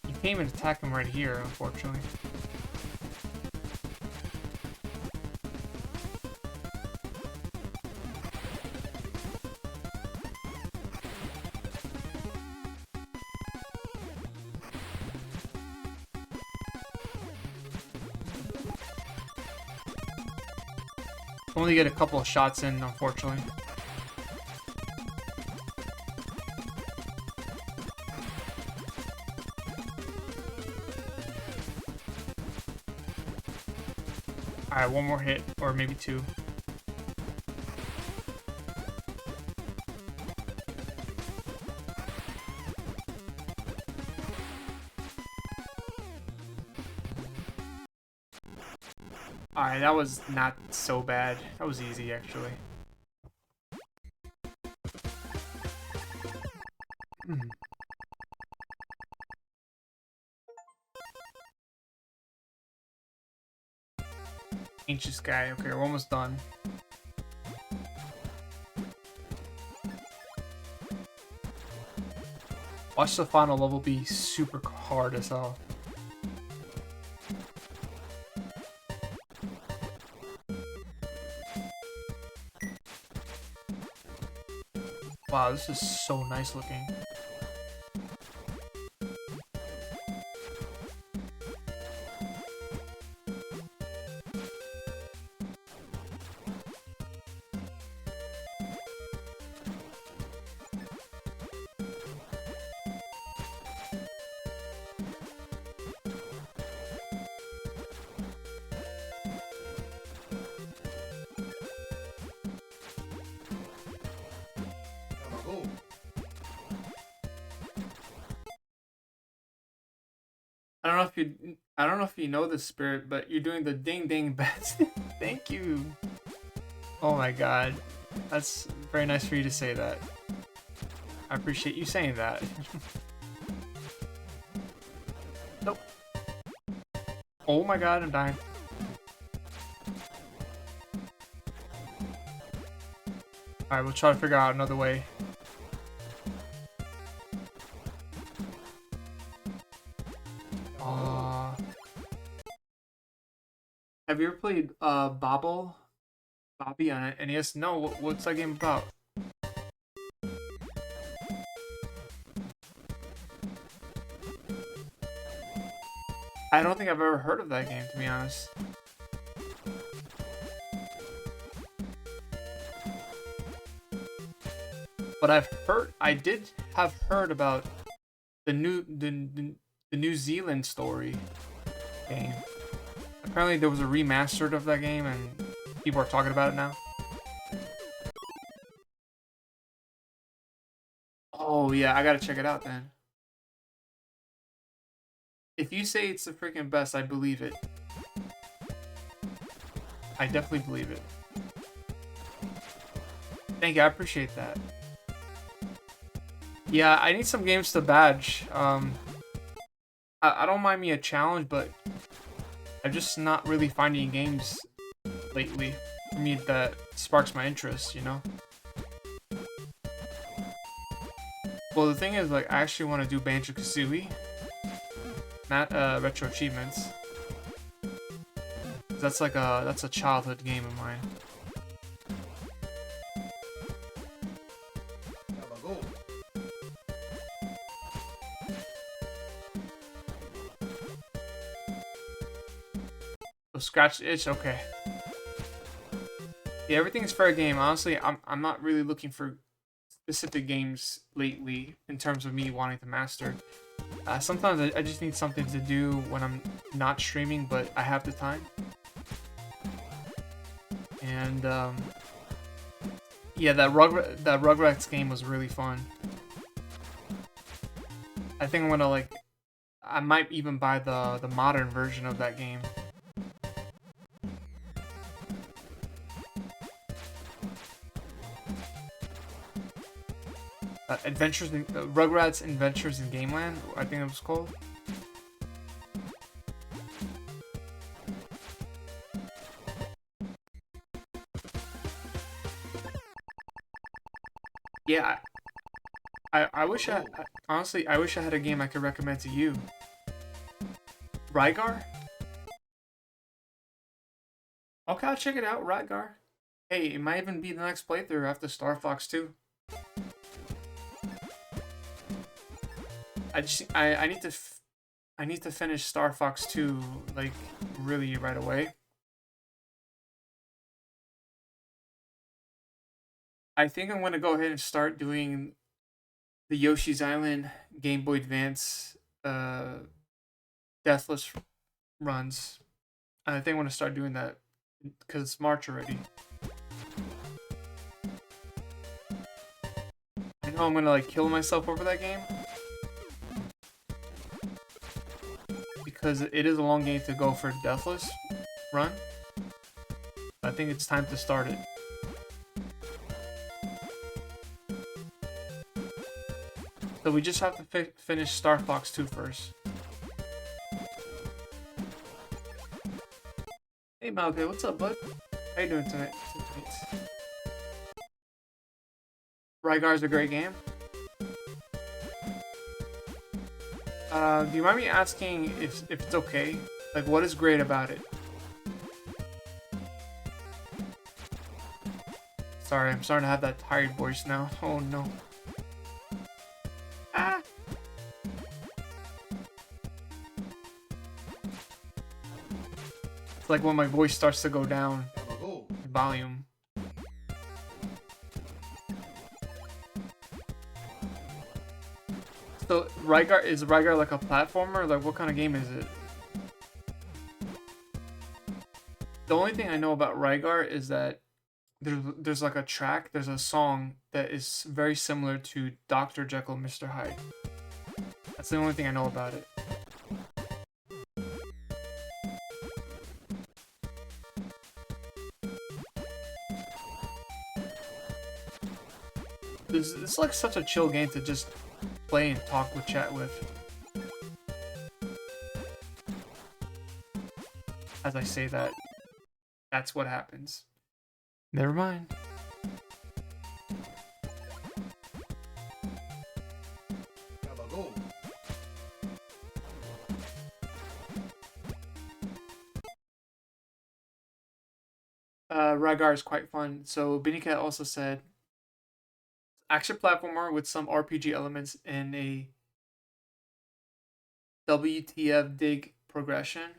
You can't even attack him right here, unfortunately. Only get a couple of shots in, unfortunately. Alright, one more hit, or maybe two. Alright, that was not so bad. That was easy, actually. Anxious guy. Okay, we're almost done. Watch the final level be super hard as hell. Wow, this is so nice looking. I don't know if you know this, Spirit, but you're doing the ding ding bets. Thank you. Oh my god. That's very nice for you to say that. I appreciate you saying that. Nope. Oh my god, I'm dying. Alright, we'll try to figure out another way. Have you ever played Bobby on NES? No, what's that game about? I don't think I've ever heard of that game, to be honest. But I did have heard about the New Zealand story game. Apparently there was a remastered of that game and people are talking about it now. Oh yeah, I gotta check it out then. If you say it's the freaking best, I believe it. I definitely believe it. Thank you, I appreciate that. Yeah, I need some games to badge. I don't mind me a challenge, but I'm just not really finding games lately for me that sparks my interest, you know? Well, the thing is, like, I actually want to do Banjo-Kazooie, not retro achievements. That's a childhood game of mine. So scratch the itch, okay. Yeah, everything's fair game. Honestly, I'm not really looking for specific games lately in terms of me wanting to master. Sometimes I just need something to do when I'm not streaming, but I have the time. And yeah, that Rugrats game was really fun. I think I'm gonna I might even buy the modern version of that game. Rugrats Adventures in Gameland, I think it was called. Yeah, I wish honestly, I wish I had a game I could recommend to you. Rygar? Okay, I'll check it out, Rygar. Hey, it might even be the next playthrough after Star Fox 2. I need to finish Star Fox 2 like really right away. I think I'm gonna go ahead and start doing the Yoshi's Island Game Boy Advance Deathless runs. And I think I'm gonna start doing that because it's March already. I know I'm gonna like kill myself over that game because it is a long game to go for Deathless run. I think it's time to start it. So we just have to finish Star Fox 2 first. Hey Malga, what's up, bud? How you doing tonight? Rygar's a great game. Do you mind me asking if it's okay? Like, what is great about it? Sorry, I'm starting to have that tired voice now. Oh no. Ah! It's like when my voice starts to go down in volume. So, is Rygar like a platformer? Like, what kind of game is it? The only thing I know about Rygar is that there's like a track, there's a song that is very similar to Dr. Jekyll, Mr. Hyde. That's the only thing I know about it. It's like such a chill game to just play and talk with, chat with. As I say that, that's what happens. Never mind. Rygar is quite fun. So Binnycat also said, action platformer with some RPG elements and a WTF dig progression.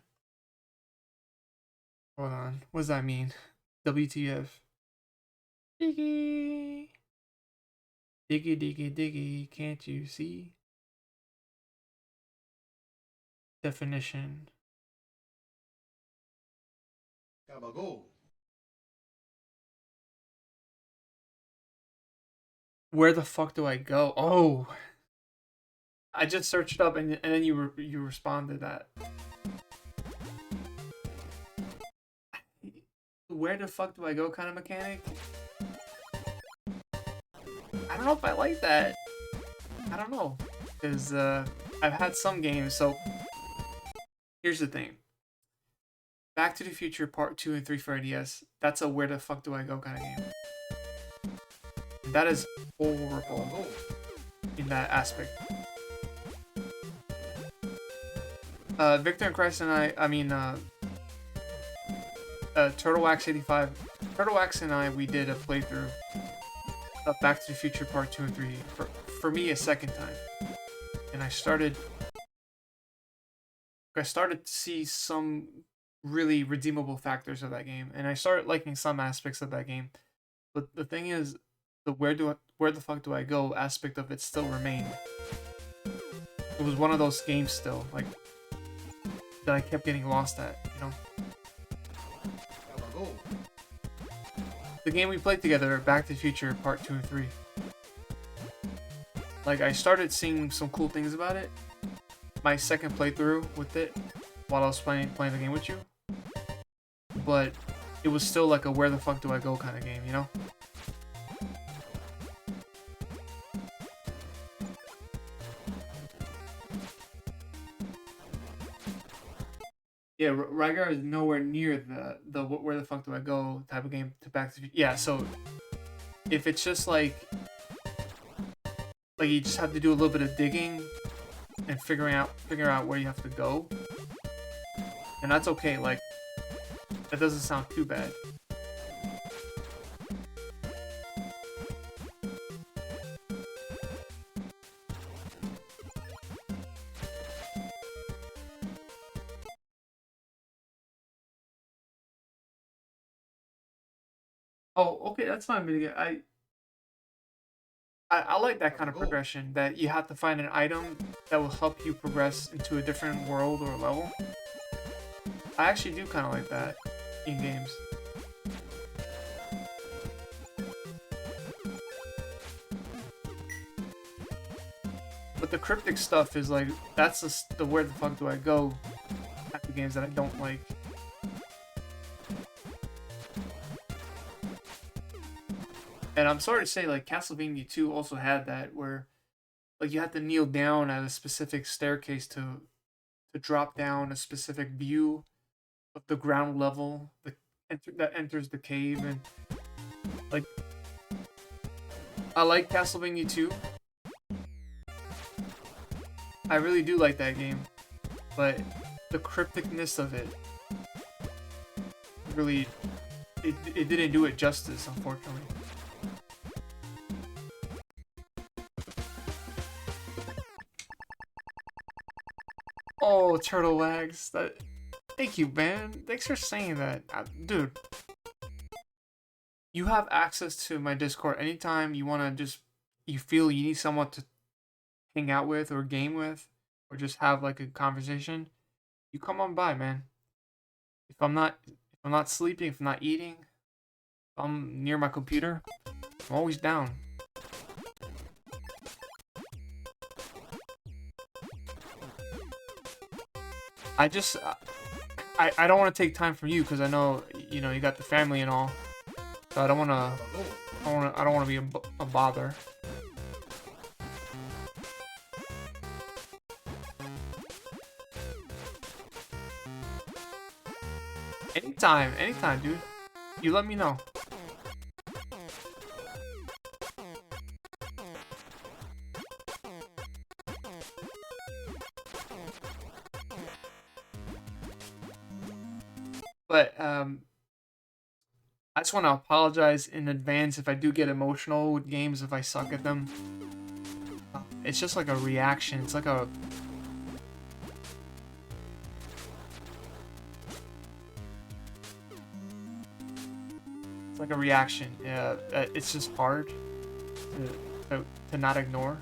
Hold on, what does that mean? WTF? Diggy, diggy, diggy, diggy. Can't you see? Definition. Where the fuck do I go? Oh, I just searched it up and then you responded that. Where the fuck do I go kind of mechanic? I don't know if I like that. I don't know. Because I've had some games, so Here's the thing. Back to the Future Part 2 and 3 for NES, that's a where the fuck do I go kind of game. That is horrible in that aspect. Victor and Christ and Turtle Wax 85. Turtle Wax and I, we did a playthrough of Back to the Future Part 2 and 3 for me a second time. And I started to see some really redeemable factors of that game, and I started liking some aspects of that game. But the thing is, where the fuck do I go aspect of it still remained. It was one of those games still, like, that I kept getting lost at, you know? The game we played together, Back to the Future Part 2 and 3. Like, I started seeing some cool things about it. My second playthrough with it, while I was playing the game with you. But it was still like a where the fuck do I go kind of game, you know? Yeah, Rygar is nowhere near the where the fuck do I go type of game to Back to the Future. Yeah, so if it's just like you just have to do a little bit of digging and figuring out where you have to go, and that's okay. Like, that doesn't sound too bad. Oh, okay, that's fine. But I like that kind of progression, that you have to find an item that will help you progress into a different world or level. I actually do kind of like that in games. But the cryptic stuff is like, that's the where the fuck do I go type of games that I don't like. And I'm sorry to say, like, Castlevania 2 also had that, where like you had to kneel down at a specific staircase to drop down a specific view of the ground level that enters the cave. And like, I like Castlevania 2. I really do like that game, but the crypticness of it really, it didn't do it justice, unfortunately. Oh, Turtle Wags, that. Thank you, man. Thanks for saying that, dude. You have access to my Discord anytime you want to. Just, you feel you need someone to hang out with or game with, or just have like a conversation. You come on by, man. If I'm not sleeping, if I'm not eating, if I'm near my computer, I'm always down. I just I don't want to take time from you, because I know, you know, you got the family and all. So I don't want to. I don't want to be a bother. Anytime, dude. You let me know. But I just want to apologize in advance if I do get emotional with games, if I suck at them. It's just like a reaction. It's like a. It's like a reaction. Yeah, it's just hard to not ignore.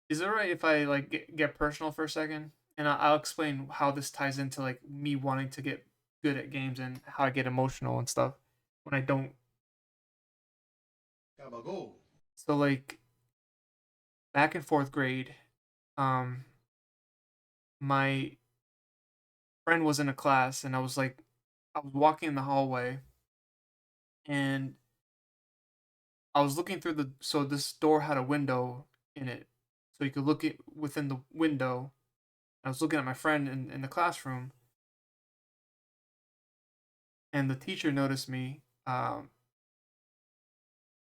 Is it alright if I like get personal for a second, and I'll explain how this ties into like me wanting to get good at games and how I get emotional and stuff when I don't. So like, back in fourth grade, um, my friend was in a class, and I was walking in the hallway, and I was looking through the so this door had a window in it, so you could look it within the window. I was looking at my friend in the classroom, and the teacher noticed me.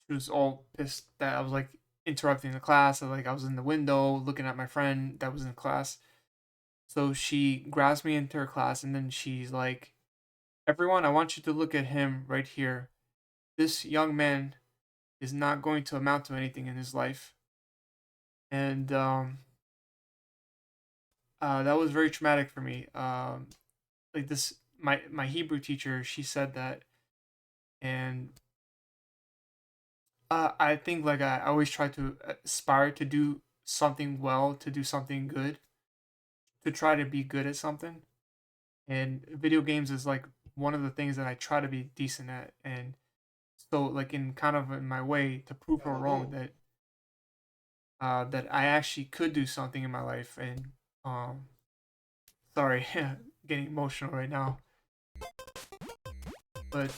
She was all pissed that I was like interrupting the class. Like I was in the window looking at my friend that was in class. So she grabs me into her class, and then she's like, "Everyone, I want you to look at him right here. This young man is not going to amount to anything in his life." And that was very traumatic for me. Like this, my Hebrew teacher, she said that, and I think like I always try to aspire to do something well, to do something good, to try to be good at something. And video games is like one of the things that I try to be decent at. And so like in kind of in my way to prove her wrong that that I actually could do something in my life. And um sorry, getting emotional right now. But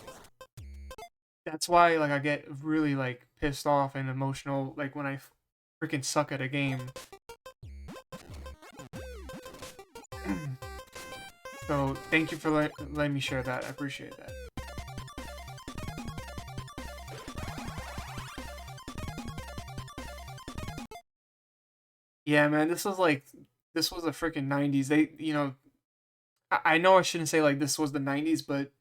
that's why like I get really like pissed off and emotional like when I freaking suck at a game. So thank you for letting me share that. I appreciate that. Yeah, man, this was the freaking 90s. They, I know I shouldn't say like this was the 90s, but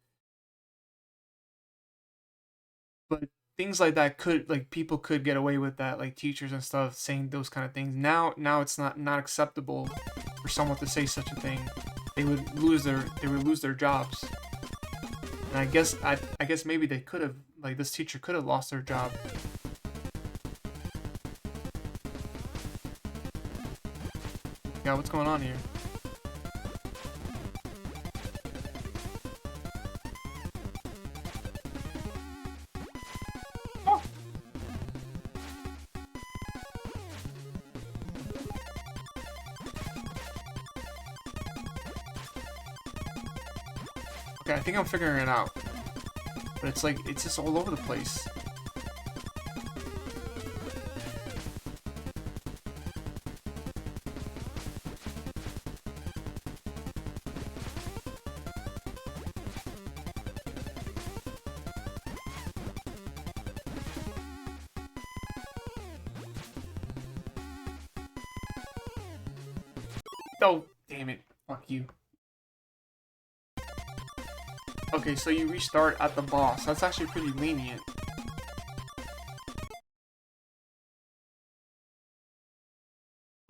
things like that could like people could get away with that, like teachers and stuff saying those kind of things. Now it's not acceptable for someone to say such a thing. They would lose their jobs. And I guess maybe they could have like this teacher could have lost their job. Yeah, what's going on here? Oh, okay, I think I'm figuring it out. But it's like it's just all over the place. Oh, damn it. Fuck you. Okay, so you restart at the boss. That's actually pretty lenient.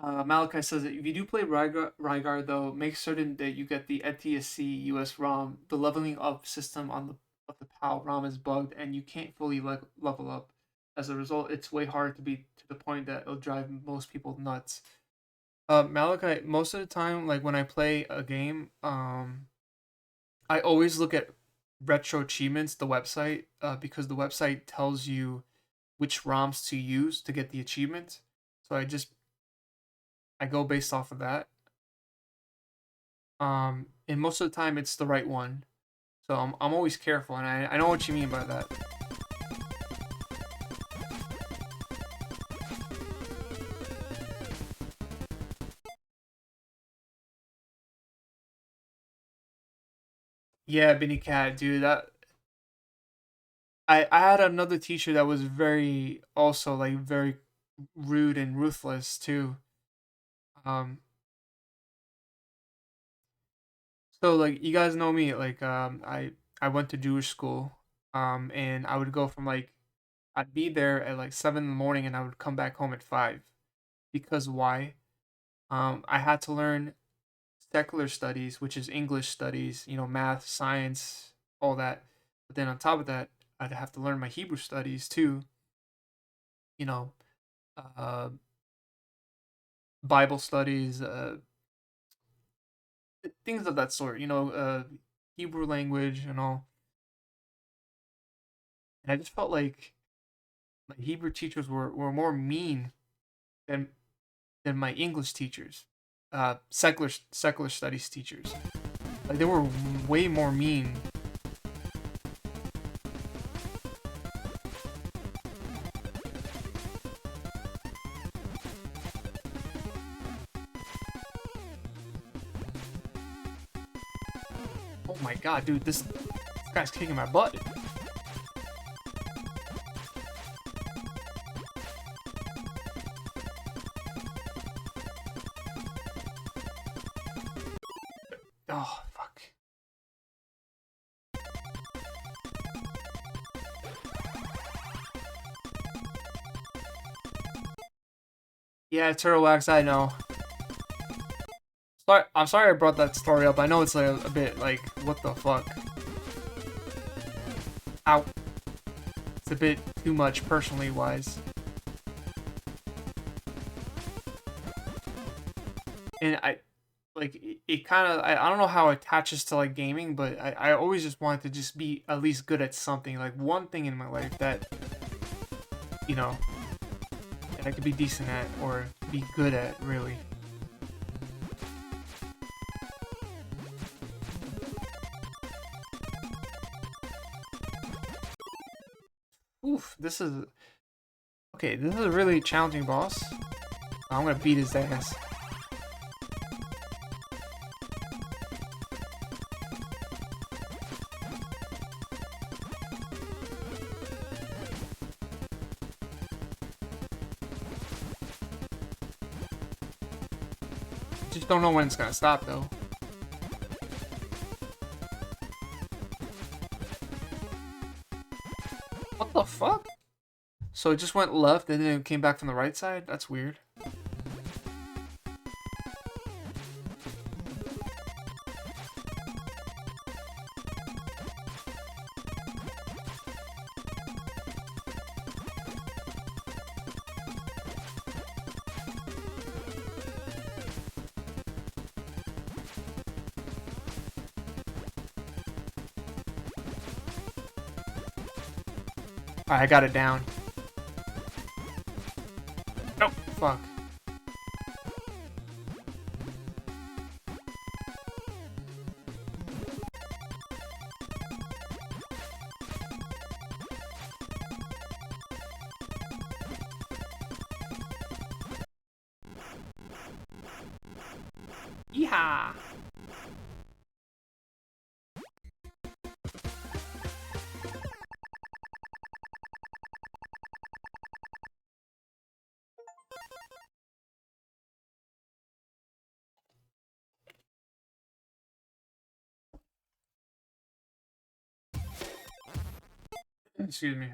Malachi says that if you do play Rygar, though, make certain that you get the NTSC US ROM. The leveling up system on the of the PAL ROM is bugged, and you can't fully level up. As a result, it's way harder to be to the point that it'll drive most people nuts. Malachi, most of the time, like when I play a game, I always look at Retro Achievements, the website, because the website tells you which ROMs to use to get the achievement. So I go based off of that. And most of the time it's the right one. So I'm always careful, and I know what you mean by that. Yeah, Benny Cat, dude. I had another teacher that was very also like very rude and ruthless too. Um, so like you guys know me, like I went to Jewish school, and I would go from like I'd be there at like 7 in the morning, and I would come back home at 5. Because why? I had to learn secular studies, which is English studies, math, science, all that. But then on top of that, I'd have to learn my Hebrew studies too, you know, uh, Bible studies, things of that sort, Hebrew language and all. And I just felt like my Hebrew teachers were more mean than my English teachers, secular studies teachers. Like they were way more mean. Oh my god, dude, this guy's kicking my butt. Oh, fuck. Yeah, Turtle Wax, I know. Sorry, I'm sorry I brought that story up. I know it's a bit like, what the fuck? Ow. It's a bit too much personally wise. And it kind of, I don't know how it attaches to like gaming, but I always just wanted to just be at least good at something. Like one thing in my life that, you know, that I could be decent at or be good at, really. Oof, this is... Okay, this is a really challenging boss. I'm gonna beat his ass. Just don't know when it's gonna stop, though. What the fuck? So it just went left and then it came back from the right side? That's weird. Alright, I got it down. Nope, fuck. Yeehaw! Excuse me.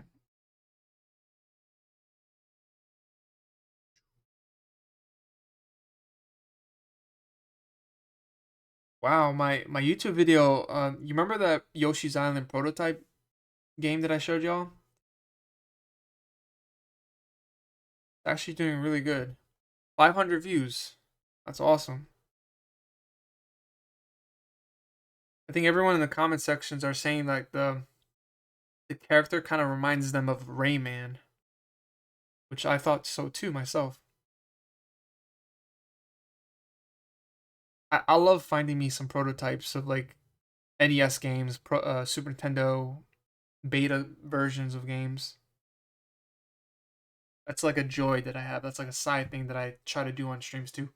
Wow, my YouTube video, you remember that Yoshi's Island prototype game that I showed y'all? It's actually doing really good. 500 views. That's awesome. I think everyone in the comment sections are saying like the character kind of reminds them of Rayman, which I thought so too myself. I love finding me some prototypes of like NES games, Super Nintendo beta versions of games. That's like a joy that I have. That's like a side thing that I try to do on streams too.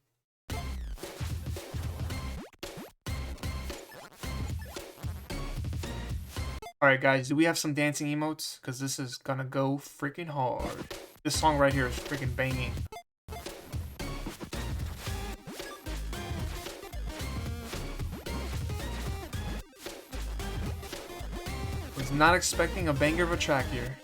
Alright guys, do we have some dancing emotes? Because this is gonna go freaking hard. This song right here is freaking banging. Was not expecting a banger of a track here.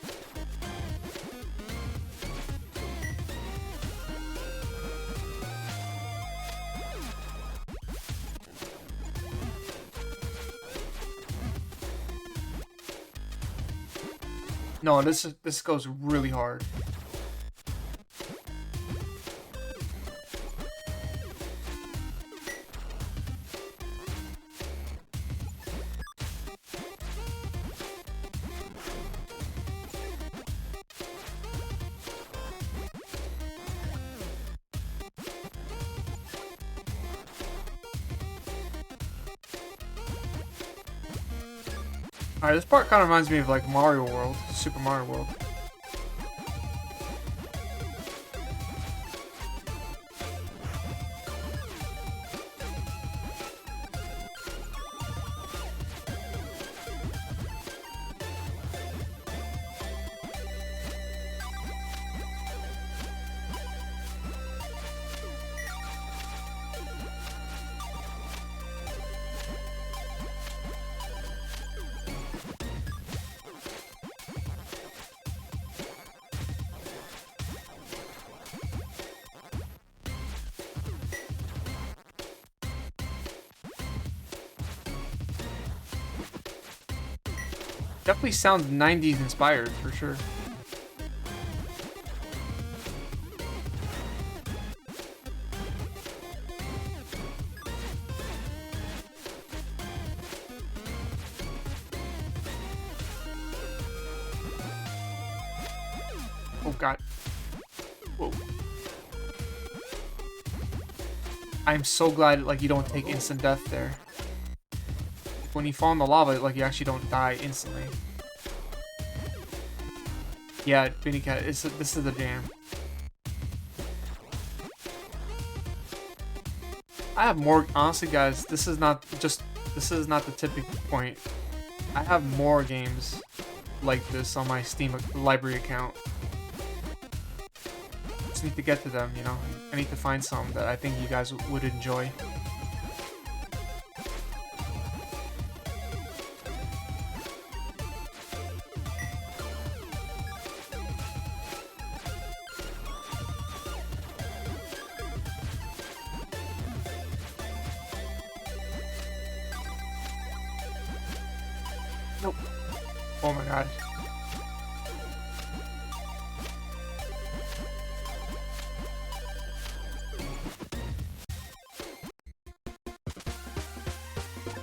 No, this goes really hard. Alright, this part kind of reminds me of like Mario World, Super Mario World. Definitely sounds 90s inspired for sure. Oh god. Whoa. I'm so glad like you don't take instant death there. When you fall in the lava, like you actually don't die instantly. Yeah, Vinny Cat, this is the jam. I have more, honestly guys, this is not the tipping point. I have more games like this on my Steam library account. Just need to get to them, you know? I need to find some that I think you guys would enjoy. Nope. Oh my god.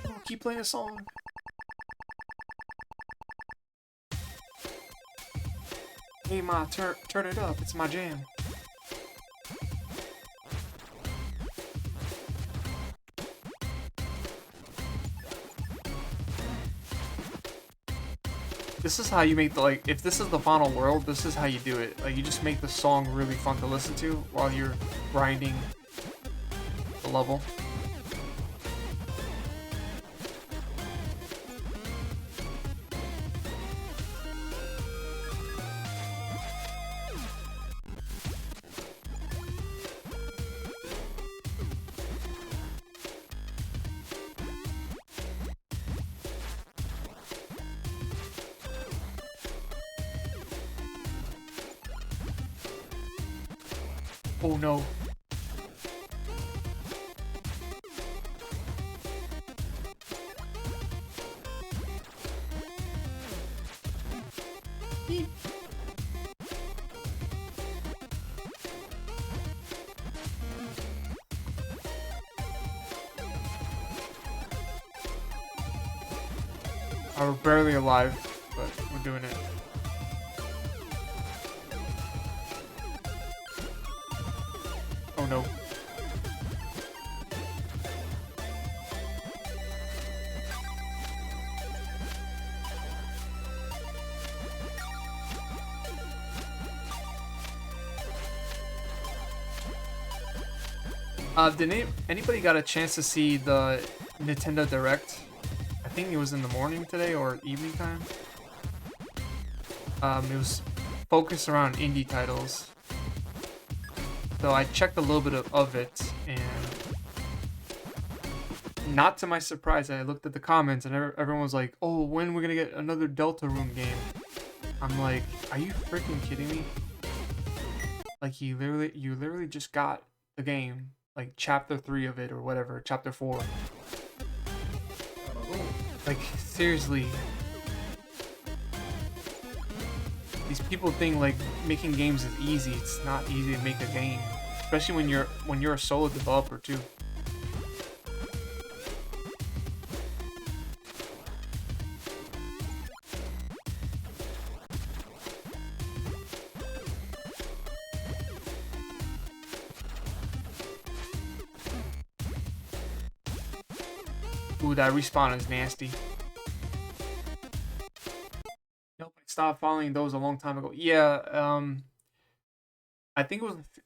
Oh, keep playing a song. Hey ma, turn it up. It's my jam. This is how you make the, like, if this is the final world, this is how you do it. Like, you just make the song really fun to listen to while you're grinding the level. Oh no. We're barely alive, but we're doing it. Oh no. Did anybody got a chance to see the Nintendo Direct? I think it was in the morning today or evening time. It was focused around indie titles. So I checked a little bit of it, and not to my surprise, I looked at the comments and everyone was like, "Oh, when are we gonna get another Deltarune game?" I'm like, "Are you freaking kidding me?" Like you literally just got the game, like chapter 3 of it or whatever, chapter 4. Like seriously. These people think like making games is easy. It's not easy to make a game, especially when you're a solo developer too. Ooh, that respawn is nasty. Nope, I stopped following those a long time ago. Yeah, I think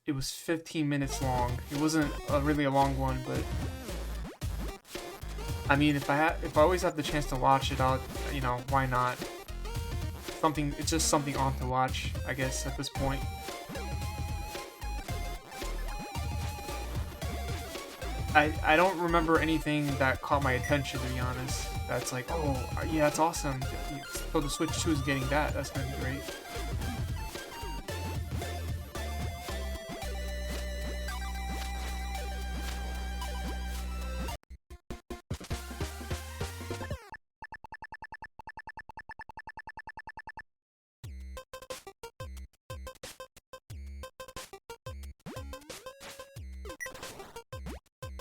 it was 15 minutes long. It wasn't really a long one, but I mean, if I always have the chance to watch it, I'll, you know, why not? It's just something on to watch, I guess, at this point. I don't remember anything that caught my attention, to be honest. That's like, oh, yeah, that's awesome. So the Switch 2 is getting that. That's gonna be great.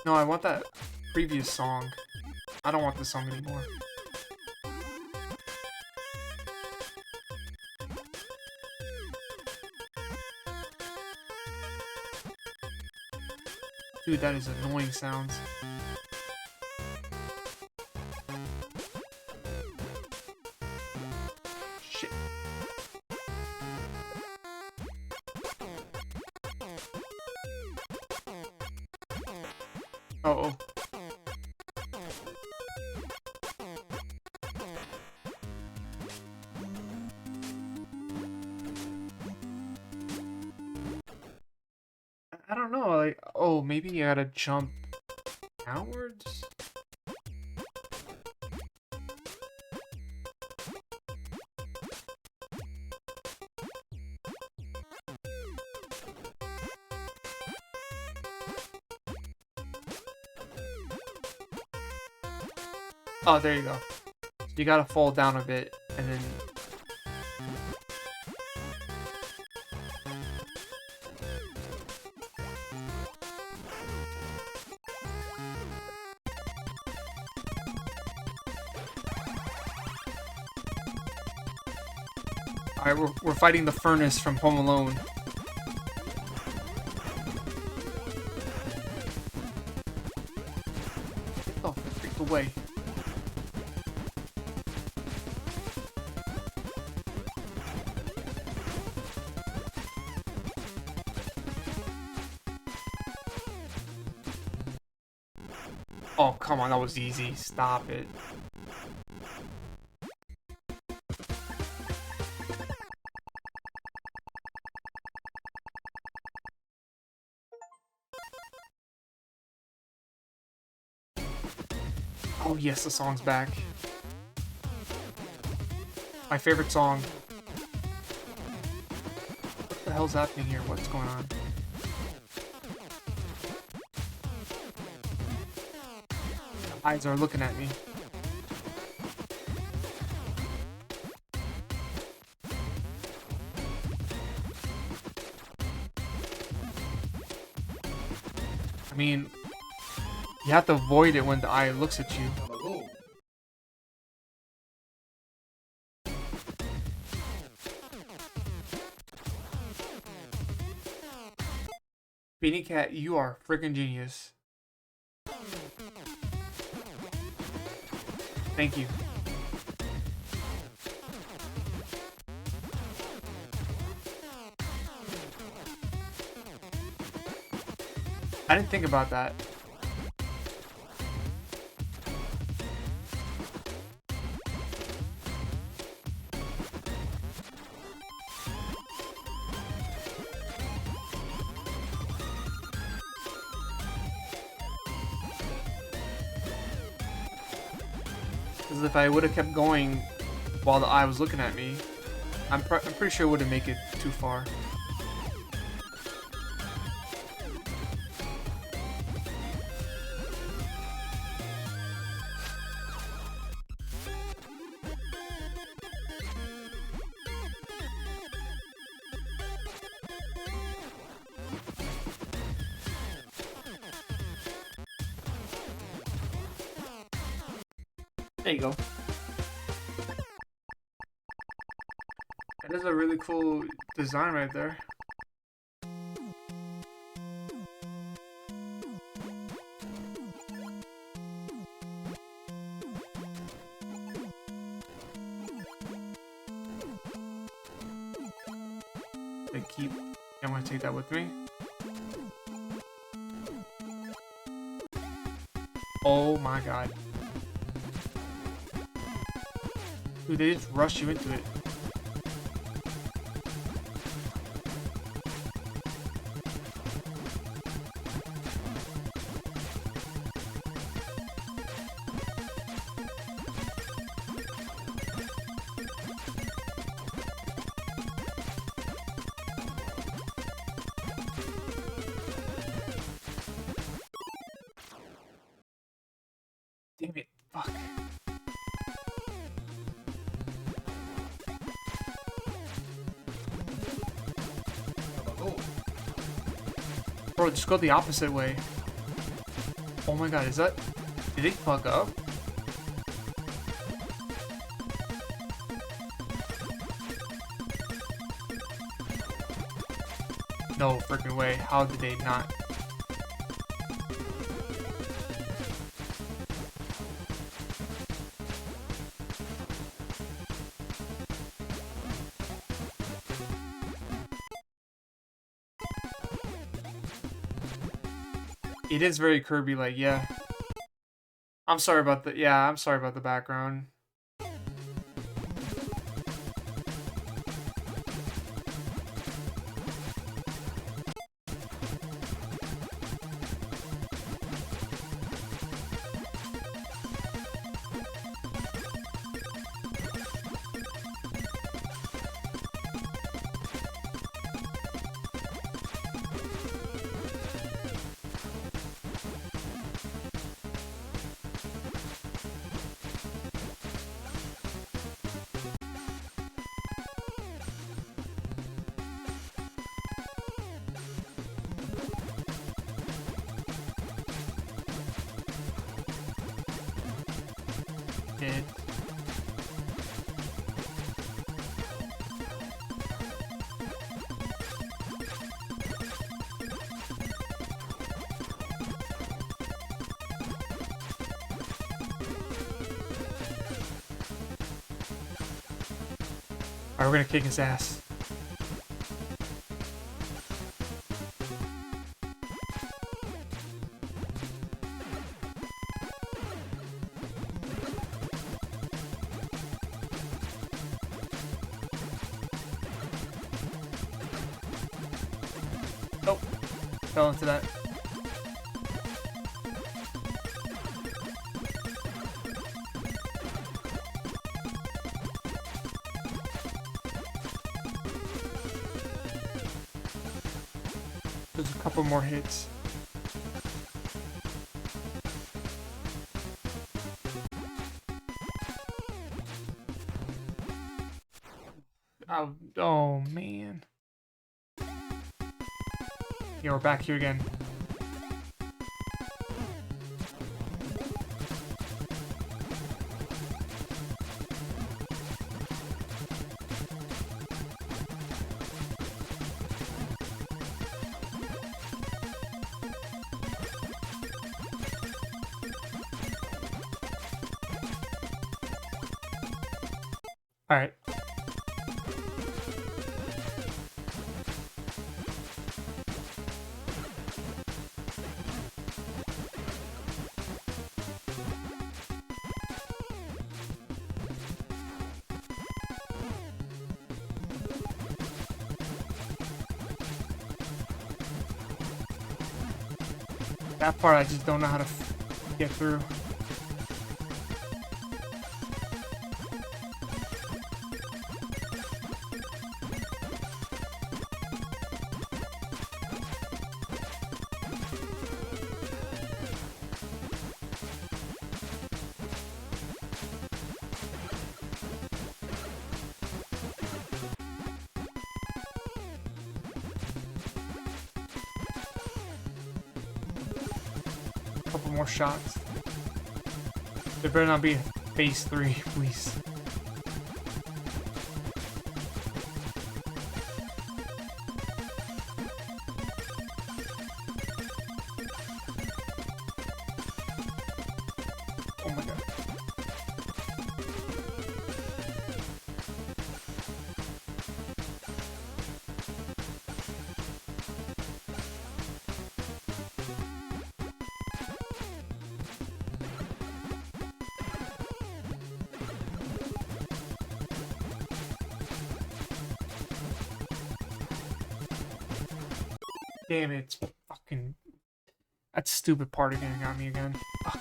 No, I want that previous song. I don't want this song anymore. Dude, that is annoying sounds. Shit. Uh-oh. I don't know, like, oh, maybe you gotta jump downwards? Oh, there you go. You gotta fall down a bit, and then... Alright, we're fighting the furnace from Home Alone. Get the freak away. Oh, come on, that was easy. Stop it. Oh yes, the song's back. My favorite song. What the hell's happening here? What's going on? The eyes are looking at me. I mean, you have to avoid it when the eye looks at you. Beanie Cat, you are a freaking genius. Thank you. I didn't think about that. Because if I would have kept going while the eye was looking at me, I'm pretty sure it wouldn't make it too far. There you go. That is a really cool design right there. I'm gonna take that with me. Oh my god. Dude, they just rush you into it. Damn it. Fuck. Bro, just go the opposite way. Oh my god, is that... Did it bug up? No freaking way. How did they not? It is very Kirby-like, yeah. I'm sorry about the... Yeah, I'm sorry about the background. Did. Alright, we're gonna kick his ass. Nope. Fell into that. There's a couple more hits. Oh man. Yeah, we're back here again. Alright. That part I just don't know how to get through. Couple more shots. There better not be phase 3, please. Oh my god. Damn it, it's fucking... That stupid part again got me again. Fuck.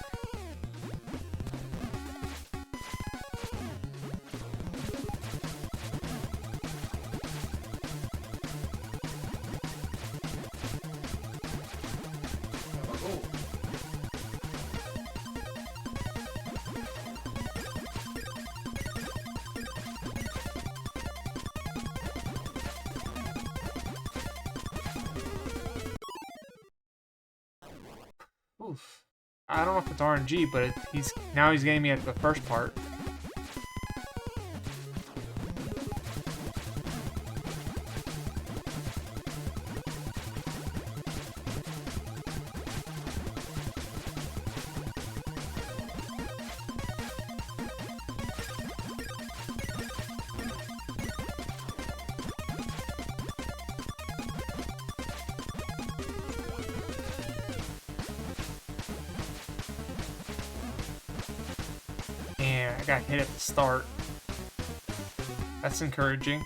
Oof. I don't know if it's RNG, but he's getting me at the first part. And I got hit at the start. That's encouraging.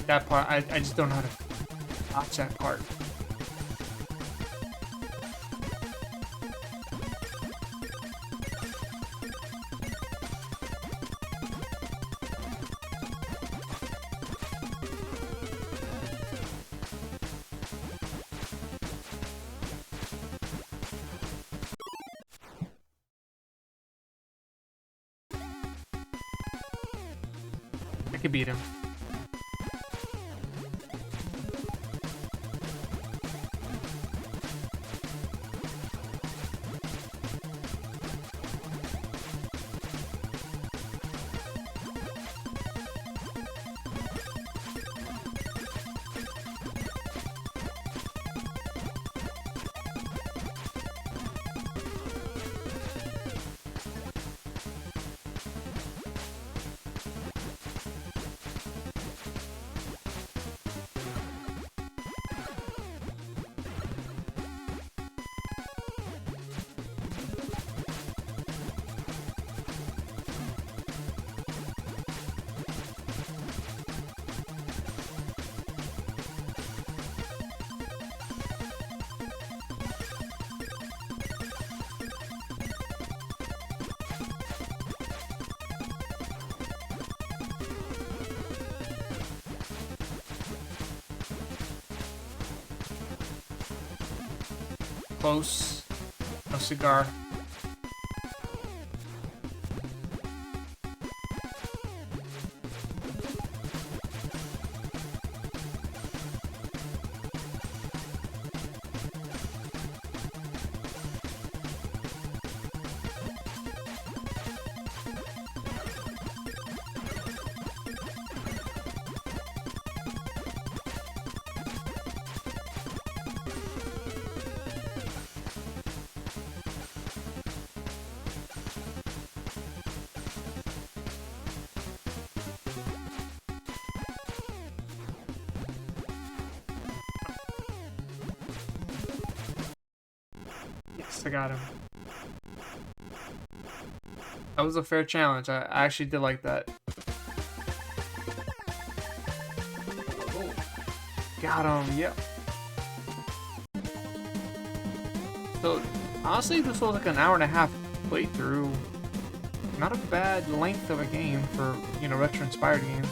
That part, I just don't know how to dodge that part. I could beat him. Close. No cigar. Yes, I got him. That was a fair challenge. I actually did like that. Got him, yep. So, honestly, this was like an hour and a half playthrough. Not a bad length of a game for, you know, retro-inspired game.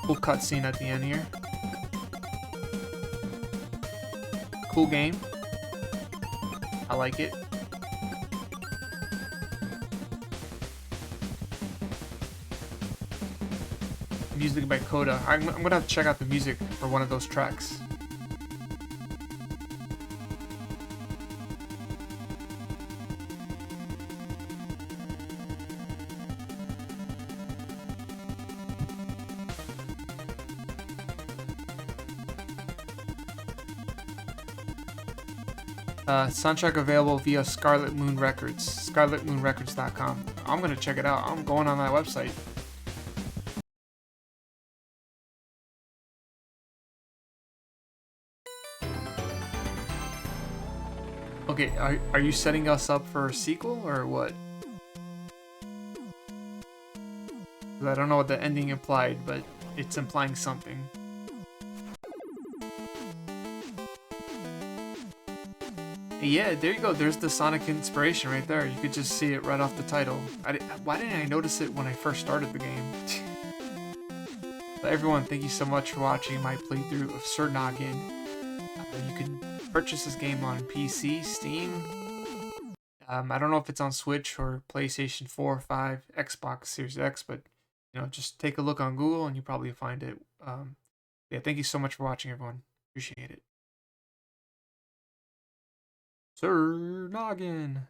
Cool cutscene at the end here. Cool game. I like it. Music by Coda. I'm gonna have to check out the music for one of those tracks. Soundtrack available via Scarlet Moon Records, scarletmoonrecords.com. I'm gonna check it out. I'm going on that website. Okay, are you setting us up for a sequel or what? I don't know what the ending implied, but it's implying something. Yeah, there you go. There's the Sonic inspiration right there. You could just see it right off the title. Why didn't I notice it when I first started the game? But everyone, thank you so much for watching my playthrough of Sir Noggin. You can purchase this game on PC, Steam, I don't know if it's on Switch or PlayStation 4 or 5, Xbox Series X, but just take a look on Google and you probably find it. Yeah, thank you so much for watching, everyone. Appreciate it. Sir Noggin.